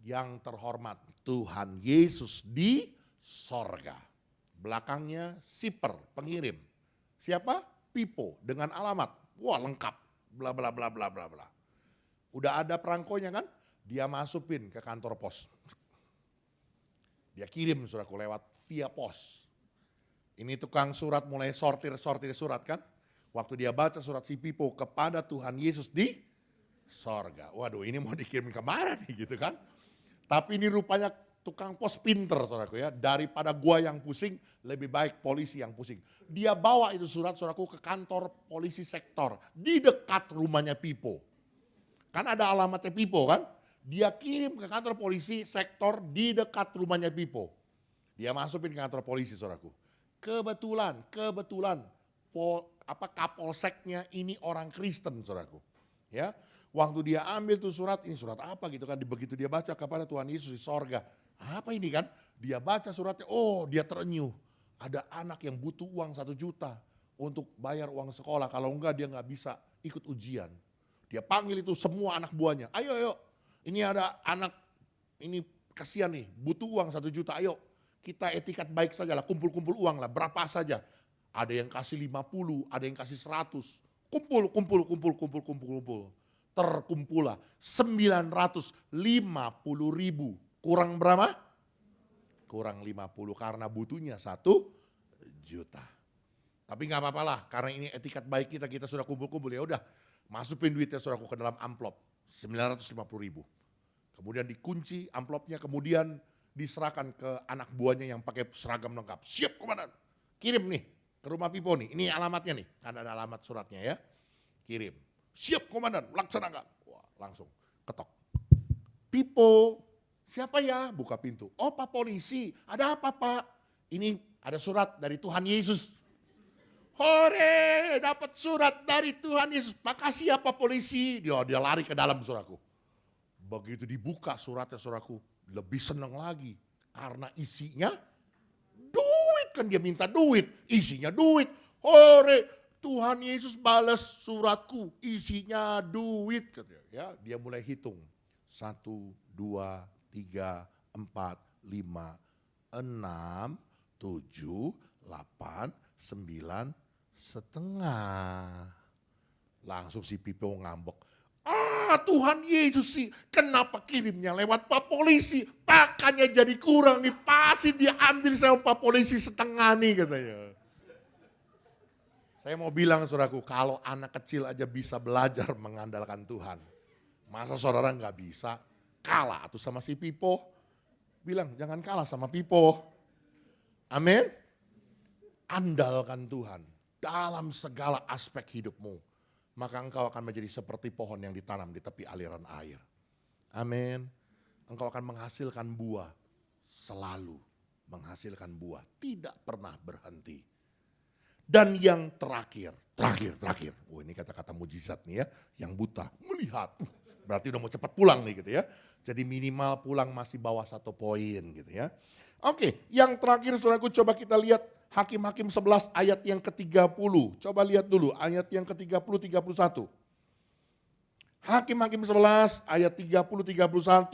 Yang terhormat Tuhan Yesus di sorga. Belakangnya siper, pengirim. Siapa? Pipo dengan alamat. Wah lengkap, bla bla bla bla bla bla. Udah ada perangkonya kan? Dia masukin ke kantor pos. Dia kirim saudaraku lewat via pos. Ini tukang surat mulai sortir surat kan? Waktu dia baca surat si Pipo kepada Tuhan Yesus di sorga. Waduh ini mau dikirim kemana nih gitu kan? Tapi ini rupanya tukang pos pinter saudaraku ya. Daripada gua yang pusing, lebih baik polisi yang pusing. Dia bawa itu surat saudaraku ke kantor polisi sektor. Di dekat rumahnya Pipo. Kan ada alamatnya Pipo kan. Dia kirim ke kantor polisi sektor di dekat rumahnya Pipo. Dia masukin ke kantor polisi saudaraku. Kebetulan kapolseknya ini orang Kristen saudaraku. Ya. Waktu dia ambil tuh surat, ini surat apa gitu kan, begitu dia baca kepada Tuhan Yesus di sorga. Apa ini kan? Dia baca suratnya, oh dia terenyuh. Ada anak yang butuh uang 1 juta untuk bayar uang sekolah. Kalau enggak dia nggak bisa ikut ujian. Dia panggil itu semua anak buahnya. Ayo, ini ada anak, ini kasihan nih, butuh uang 1 juta. Ayo kita etikat baik saja lah, kumpul-kumpul uang lah, berapa saja. Ada yang kasih 50, ada yang kasih 100. Kumpul. Terkumpulah 950.000. Kurang berapa? Kurang 50 karena butuhnya 1 juta. Tapi nggak apa-apa lah karena ini etikat baik kita sudah kumpul-kumpul ya udah masukin duitnya saudaraku ke dalam amplop 950.000. Kemudian dikunci amplopnya kemudian diserahkan ke anak buahnya yang pakai seragam lengkap. Siap komandan, kirim nih ke rumah Pipo nih. Ini alamatnya nih, kan ada alamat suratnya ya. Kirim. Siap komandan, laksanakan. Wah, langsung ketok. Pipo, siapa ya? Buka pintu. Oh Pak polisi, ada apa Pak? Ini ada surat dari Tuhan Yesus. Hore, dapat surat dari Tuhan Yesus. Makasih ya Pak polisi. Dia lari ke dalam saudaraku. Begitu dibuka suratnya saudaraku, lebih senang lagi. Karena isinya duit, kan dia minta duit. Isinya duit. Hore, Tuhan Yesus balas suratku, isinya duit. Ya, dia mulai hitung. 1, 2, 3, 4, 5, 6, 7, 8, 9, setengah. Langsung si Pipo ngambek. Tuhan Yesus sih, kenapa kirimnya lewat Pak Polisi? Pakannya jadi kurang nih, pasti diambil sama Pak Polisi setengah nih katanya. Saya mau bilang saudaraku, kalau anak kecil aja bisa belajar mengandalkan Tuhan. Masa saudara nggak bisa? Kalah tuh sama si Pipo. Bilang jangan kalah sama Pipo. Amin. Andalkan Tuhan dalam segala aspek hidupmu. Maka engkau akan menjadi seperti pohon yang ditanam di tepi aliran air. Amin. Engkau akan menghasilkan buah. Selalu menghasilkan buah. Tidak pernah berhenti. Dan yang terakhir. Oh ini kata-kata mujizat nih ya. Yang buta melihat. Berarti udah mau cepat pulang nih gitu ya. Jadi minimal pulang masih bawah 1 poin gitu ya. Oke, yang terakhir saudaraku coba kita lihat Hakim-Hakim 11 ayat yang ke-30. Coba lihat dulu ayat yang ke-30, 31. Hakim-Hakim 11 ayat 30-31,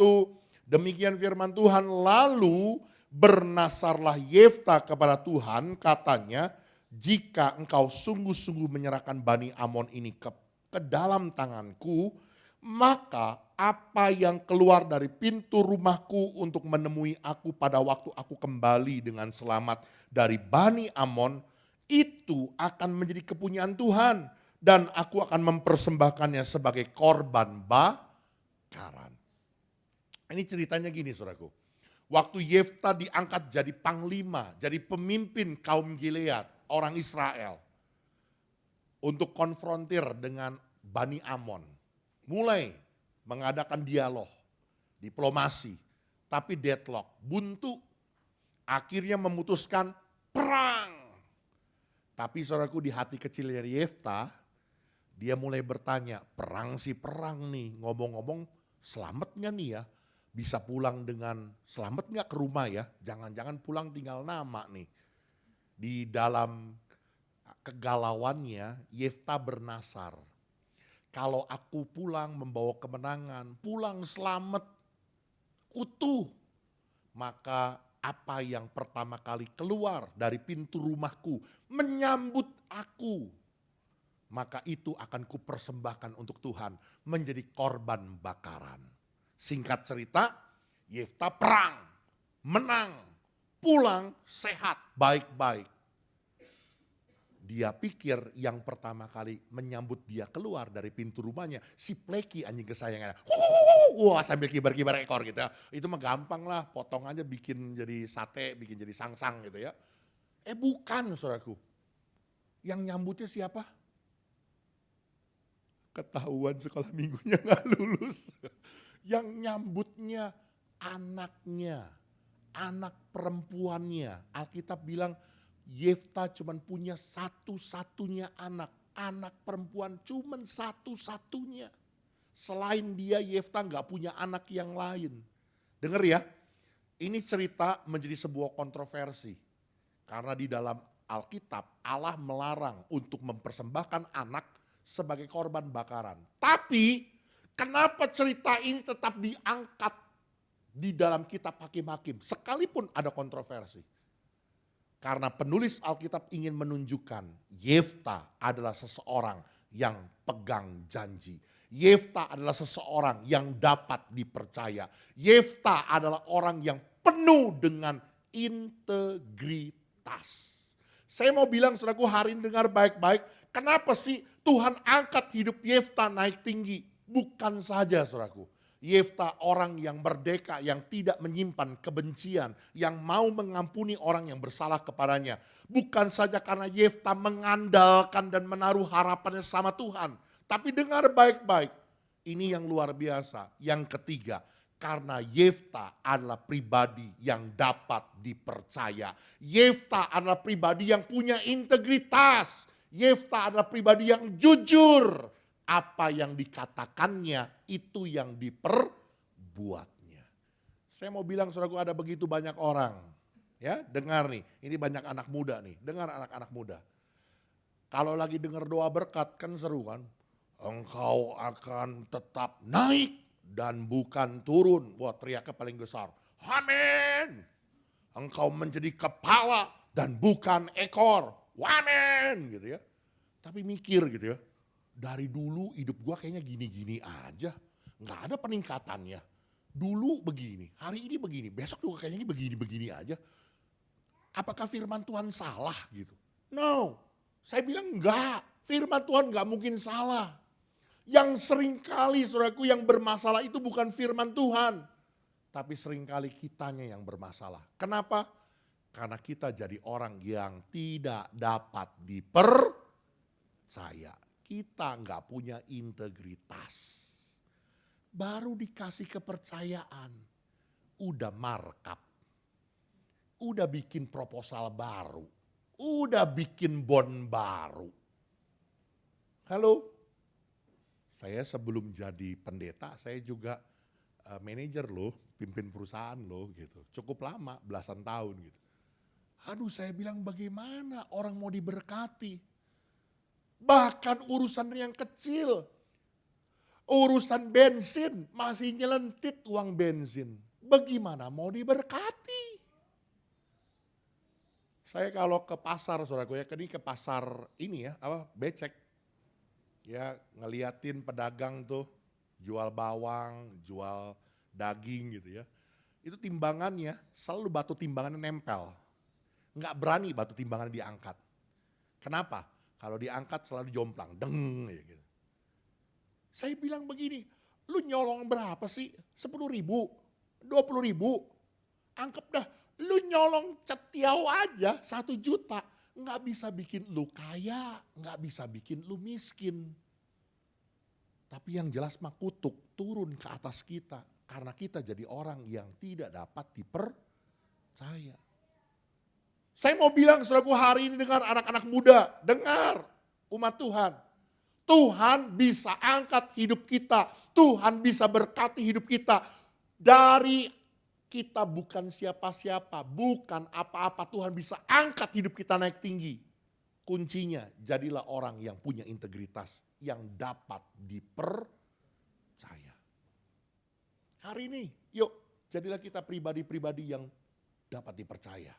demikian firman Tuhan, lalu bernasarlah Yefta kepada Tuhan, katanya, jika engkau sungguh-sungguh menyerahkan Bani Amon ini ke dalam tanganku, maka apa yang keluar dari pintu rumahku untuk menemui aku pada waktu aku kembali dengan selamat dari Bani Amon, itu akan menjadi kepunyaan Tuhan dan aku akan mempersembahkannya sebagai korban bakaran. Ini ceritanya gini saudaraku. Waktu Yefta diangkat jadi panglima, jadi pemimpin kaum Gilead, orang Israel, untuk konfrontir dengan Bani Amon. Mulai mengadakan dialog, diplomasi, tapi deadlock, buntu. Akhirnya memutuskan perang. Tapi saudaraku, di hati kecil dari Yefta, dia mulai bertanya, perang sih perang nih, ngomong-ngomong selamat gak nih ya? Bisa pulang dengan selamat gak ke rumah ya? Jangan-jangan pulang tinggal nama nih. Di dalam kegalauannya, Yefta bernasar. Kalau aku pulang membawa kemenangan, pulang selamat, utuh, maka apa yang pertama kali keluar dari pintu rumahku menyambut aku, maka itu akan kupersembahkan untuk Tuhan menjadi korban bakaran. Singkat cerita, Yefta perang, menang, pulang sehat, baik-baik. Dia pikir yang pertama kali menyambut dia keluar dari pintu rumahnya, si Pleki anjing kesayangannya. Wah, sambil kibar-kibar ekor gitu ya. Itu mah gampang lah, potong aja bikin jadi sate, bikin jadi sangsang gitu ya. Bukan saudaraku. Yang nyambutnya siapa? Ketahuan sekolah minggunya gak lulus. Yang nyambutnya anaknya, anak perempuannya. Alkitab bilang Yefta cuma punya satu-satunya anak. Anak perempuan cuma satu-satunya. Selain dia, Yefta gak punya anak yang lain. Dengar ya, ini cerita menjadi sebuah kontroversi. Karena di dalam Alkitab, Allah melarang untuk mempersembahkan anak sebagai korban bakaran. Tapi, kenapa cerita ini tetap diangkat di dalam kitab Hakim-Hakim? Sekalipun ada kontroversi. Karena penulis Alkitab ingin menunjukkan Yefta adalah seseorang yang pegang janji. Yefta adalah seseorang yang dapat dipercaya. Yefta adalah orang yang penuh dengan integritas. Saya mau bilang saudaraku, hari ini dengar baik-baik. Kenapa sih Tuhan angkat hidup Yefta naik tinggi? Bukan saja saudaraku. Yefta orang yang merdeka, yang tidak menyimpan kebencian, yang mau mengampuni orang yang bersalah kepadanya. Bukan saja karena Yefta mengandalkan dan menaruh harapannya sama Tuhan. Tapi dengar baik-baik, ini yang luar biasa. Yang ketiga, karena Yefta adalah pribadi yang dapat dipercaya. Yefta adalah pribadi yang punya integritas. Yefta adalah pribadi yang jujur. Apa yang dikatakannya itu yang diperbuatnya. Saya mau bilang saudaraku, ada begitu banyak orang. Ya, dengar nih, ini banyak anak muda nih. Dengar anak-anak muda. Kalau lagi dengar doa berkat kan seru kan. Engkau akan tetap naik dan bukan turun. Wah, teriaknya paling besar. Amin. Engkau menjadi kepala dan bukan ekor. Amin gitu ya. Tapi mikir gitu ya. Dari dulu hidup gue kayaknya gini-gini aja. Gak ada peningkatannya. Dulu begini, hari ini begini, besok juga kayaknya begini-begini aja. Apakah firman Tuhan salah gitu? No, saya bilang enggak. Firman Tuhan gak mungkin salah. Yang seringkali saudaraku yang bermasalah itu bukan firman Tuhan. Tapi seringkali kitanya yang bermasalah. Kenapa? Karena kita jadi orang yang tidak dapat dipercaya. Kita nggak punya integritas. Baru dikasih kepercayaan, udah markup, udah bikin proposal baru, udah bikin bond baru. Halo, saya sebelum jadi pendeta, saya juga manajer loh, pimpin perusahaan loh gitu. Cukup lama, belasan tahun gitu. Aduh, saya bilang bagaimana orang mau diberkati? Bahkan urusan yang kecil. Urusan bensin, masih nyelentit uang bensin. Bagaimana mau diberkati? Saya kalau ke pasar, saudaraku ya, ini ke pasar ini ya, becek. Ya, ngeliatin pedagang tuh, jual bawang, jual daging gitu ya. Itu timbangannya, selalu batu timbangannya nempel. Nggak berani batu timbangannya diangkat. Kenapa? Kalau diangkat selalu jomplang, deng ya gitu. Saya bilang begini, lu nyolong berapa sih? 10.000, 20.000, anggap dah, lu nyolong cetiau aja 1 juta, nggak bisa bikin lu kaya, nggak bisa bikin lu miskin. Tapi yang jelas mah kutuk turun ke atas kita, karena kita jadi orang yang tidak dapat dipercaya. Saya mau bilang saudaraku hari ini dengar anak-anak muda, dengar umat Tuhan. Tuhan bisa angkat hidup kita. Tuhan bisa berkati hidup kita. Dari kita bukan siapa-siapa, bukan apa-apa. Tuhan bisa angkat hidup kita naik tinggi. Kuncinya jadilah orang yang punya integritas, yang dapat dipercaya. Hari ini yuk jadilah kita pribadi-pribadi yang dapat dipercaya.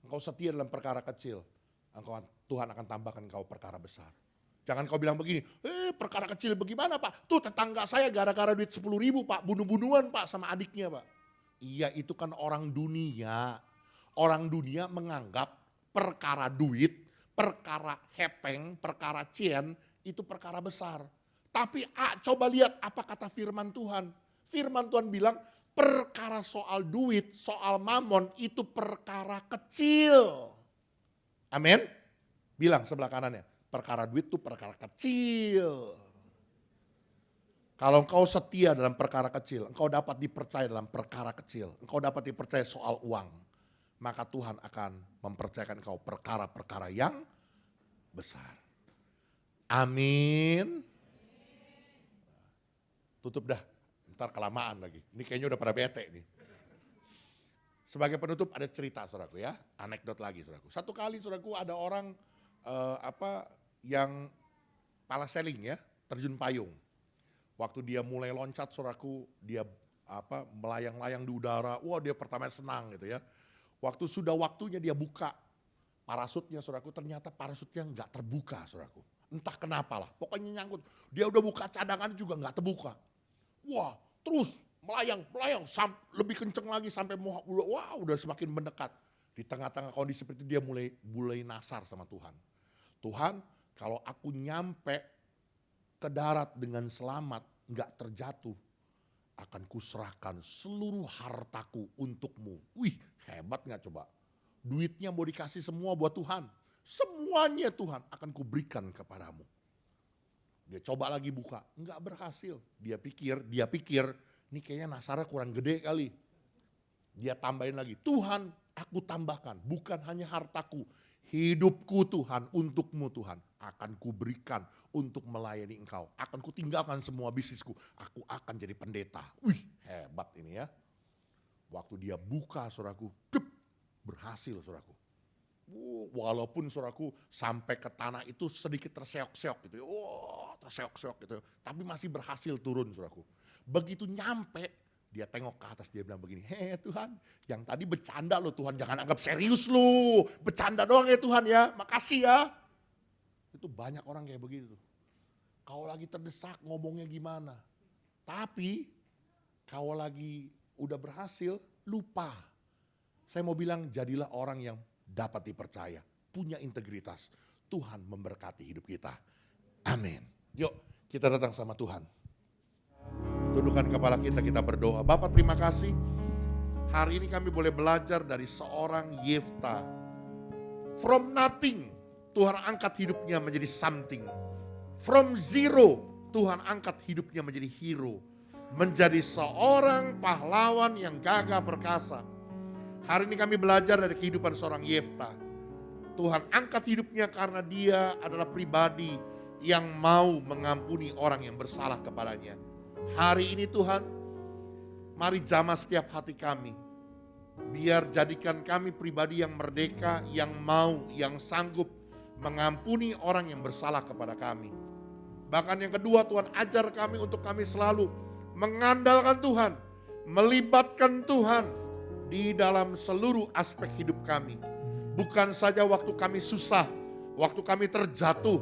Engkau setia dalam perkara kecil, Tuhan akan tambahkan engkau perkara besar. Jangan kau bilang begini, perkara kecil bagaimana Pak? Tuh tetangga saya gara-gara duit 10.000 Pak, bunuh-bunuhan Pak sama adiknya Pak. Iya itu kan orang dunia. Orang dunia menganggap perkara duit, perkara hepeng, perkara cien itu perkara besar. Tapi coba lihat apa kata firman Tuhan. Firman Tuhan bilang perkara soal duit, soal mamon itu perkara kecil. Amin. Bilang sebelah kanannya. Perkara duit itu perkara kecil. Kalau engkau setia dalam perkara kecil, engkau dapat dipercaya dalam perkara kecil, engkau dapat dipercaya soal uang, maka Tuhan akan mempercayakan engkau perkara-perkara yang besar. Amin. Tutup dah, ntar kelamaan lagi. Ini kayaknya udah pada bete nih. Sebagai penutup ada cerita saudaraku ya, anekdot lagi saudaraku. Satu kali saudaraku ada orang yang parasailing ya, terjun payung. Waktu dia mulai loncat saudaraku, dia melayang-layang di udara, wah dia pertama senang gitu ya. Waktu sudah waktunya dia buka parasutnya saudaraku, ternyata parasutnya nggak terbuka saudaraku. Entah kenapa lah, pokoknya nyangkut. Dia udah buka cadangan juga nggak terbuka. Wah terus melayang, lebih kenceng lagi sampai udah semakin mendekat. Di tengah-tengah kondisi seperti itu dia mulai nasar sama Tuhan. Tuhan, kalau aku nyampe ke darat dengan selamat, gak terjatuh, akan kuserahkan seluruh hartaku untukmu. Wih, hebat gak coba? Duitnya mau dikasih semua buat Tuhan. Semuanya Tuhan akan kuberikan kepadamu. Dia coba lagi buka, gak berhasil. Dia pikir, ini kayaknya nasarnya kurang gede kali. Dia tambahin lagi, Tuhan aku tambahkan, bukan hanya hartaku. Hidupku Tuhan, untukmu Tuhan, akan kuberikan untuk melayani engkau. Akan kutinggalkan semua bisnisku, aku akan jadi pendeta. Wih, hebat ini ya. Waktu dia buka saudaraku, berhasil saudaraku. Walaupun saudaraku sampai ke tanah itu sedikit terseok-seok gitu. Terseok-seok gitu. Tapi masih berhasil turun saudaraku. Begitu nyampe, dia tengok ke atas, dia bilang begini, Tuhan, yang tadi bercanda loh Tuhan, jangan anggap serius lu, bercanda doang ya Tuhan ya, makasih ya. Itu banyak orang kayak begitu. Kau lagi terdesak ngomongnya gimana. Tapi, kau lagi udah berhasil, lupa. Saya mau bilang jadilah orang yang dapat dipercaya, punya integritas. Tuhan memberkati hidup kita. Amin. Yuk kita datang sama Tuhan. Tundukkan kepala kita berdoa. Bapak terima kasih. Hari ini kami boleh belajar dari seorang Yefta. From nothing, Tuhan angkat hidupnya menjadi something. From zero, Tuhan angkat hidupnya menjadi hero. Menjadi seorang pahlawan yang gagah perkasa. Hari ini kami belajar dari kehidupan seorang Yefta. Tuhan angkat hidupnya karena dia adalah pribadi yang mau mengampuni orang yang bersalah kepadanya. Hari ini Tuhan, mari jamah setiap hati kami. Biar jadikan kami pribadi yang merdeka, yang mau, yang sanggup mengampuni orang yang bersalah kepada kami. Bahkan yang kedua, Tuhan ajar kami untuk kami selalu mengandalkan Tuhan, melibatkan Tuhan di dalam seluruh aspek hidup kami. Bukan saja waktu kami susah, waktu kami terjatuh,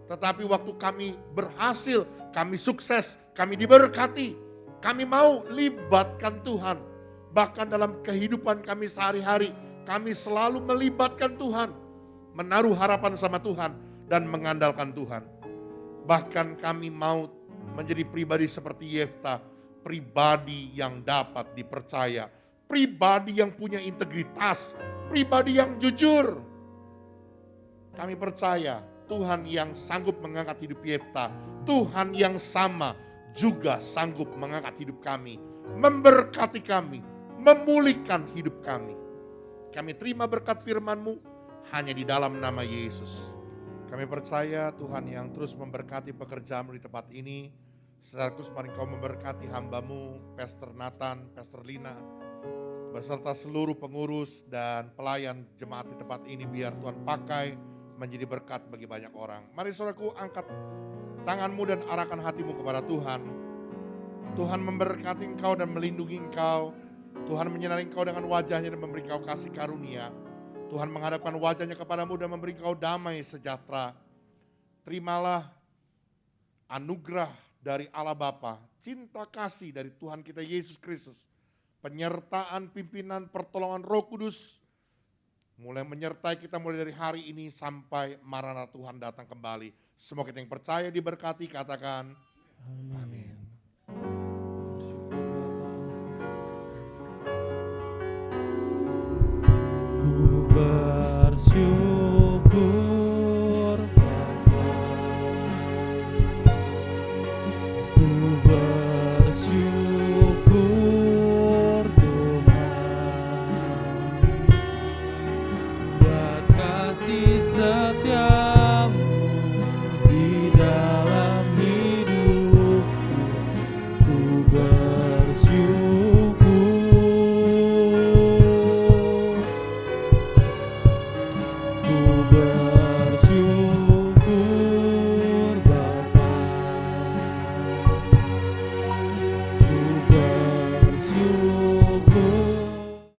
tetapi waktu kami berhasil, kami sukses, kami diberkati, kami mau libatkan Tuhan. Bahkan dalam kehidupan kami sehari-hari, kami selalu melibatkan Tuhan, menaruh harapan sama Tuhan, dan mengandalkan Tuhan. Bahkan kami mau menjadi pribadi seperti Yefta, pribadi yang dapat dipercaya, pribadi yang punya integritas, pribadi yang jujur. Kami percaya Tuhan yang sanggup mengangkat hidup Yefta, Tuhan yang sama juga sanggup mengangkat hidup kami, memberkati kami, memulihkan hidup kami. Kami terima berkat firman-Mu hanya di dalam nama Yesus. Kami percaya Tuhan yang terus memberkati pekerjaan-Mu di tempat ini. Secara khusus mari Kau memberkati hamba-Mu, Pastor Nathan, Pastor Lina, beserta seluruh pengurus dan pelayan jemaat di tempat ini, biar Tuhan pakai menjadi berkat bagi banyak orang. Mari saudaraku, angkat tanganmu dan arahkan hatimu kepada Tuhan. Tuhan memberkati engkau dan melindungi engkau. Tuhan menyinari engkau dengan wajahnya dan memberi engkau kasih karunia. Tuhan menghadapkan wajahnya kepadamu dan memberi engkau damai sejahtera. Terimalah anugerah dari Allah Bapa, cinta kasih dari Tuhan kita Yesus Kristus, penyertaan pimpinan pertolongan Roh Kudus, mulai menyertai kita mulai dari hari ini sampai Maranatha Tuhan datang kembali. Semua kita yang percaya diberkati, katakan amin.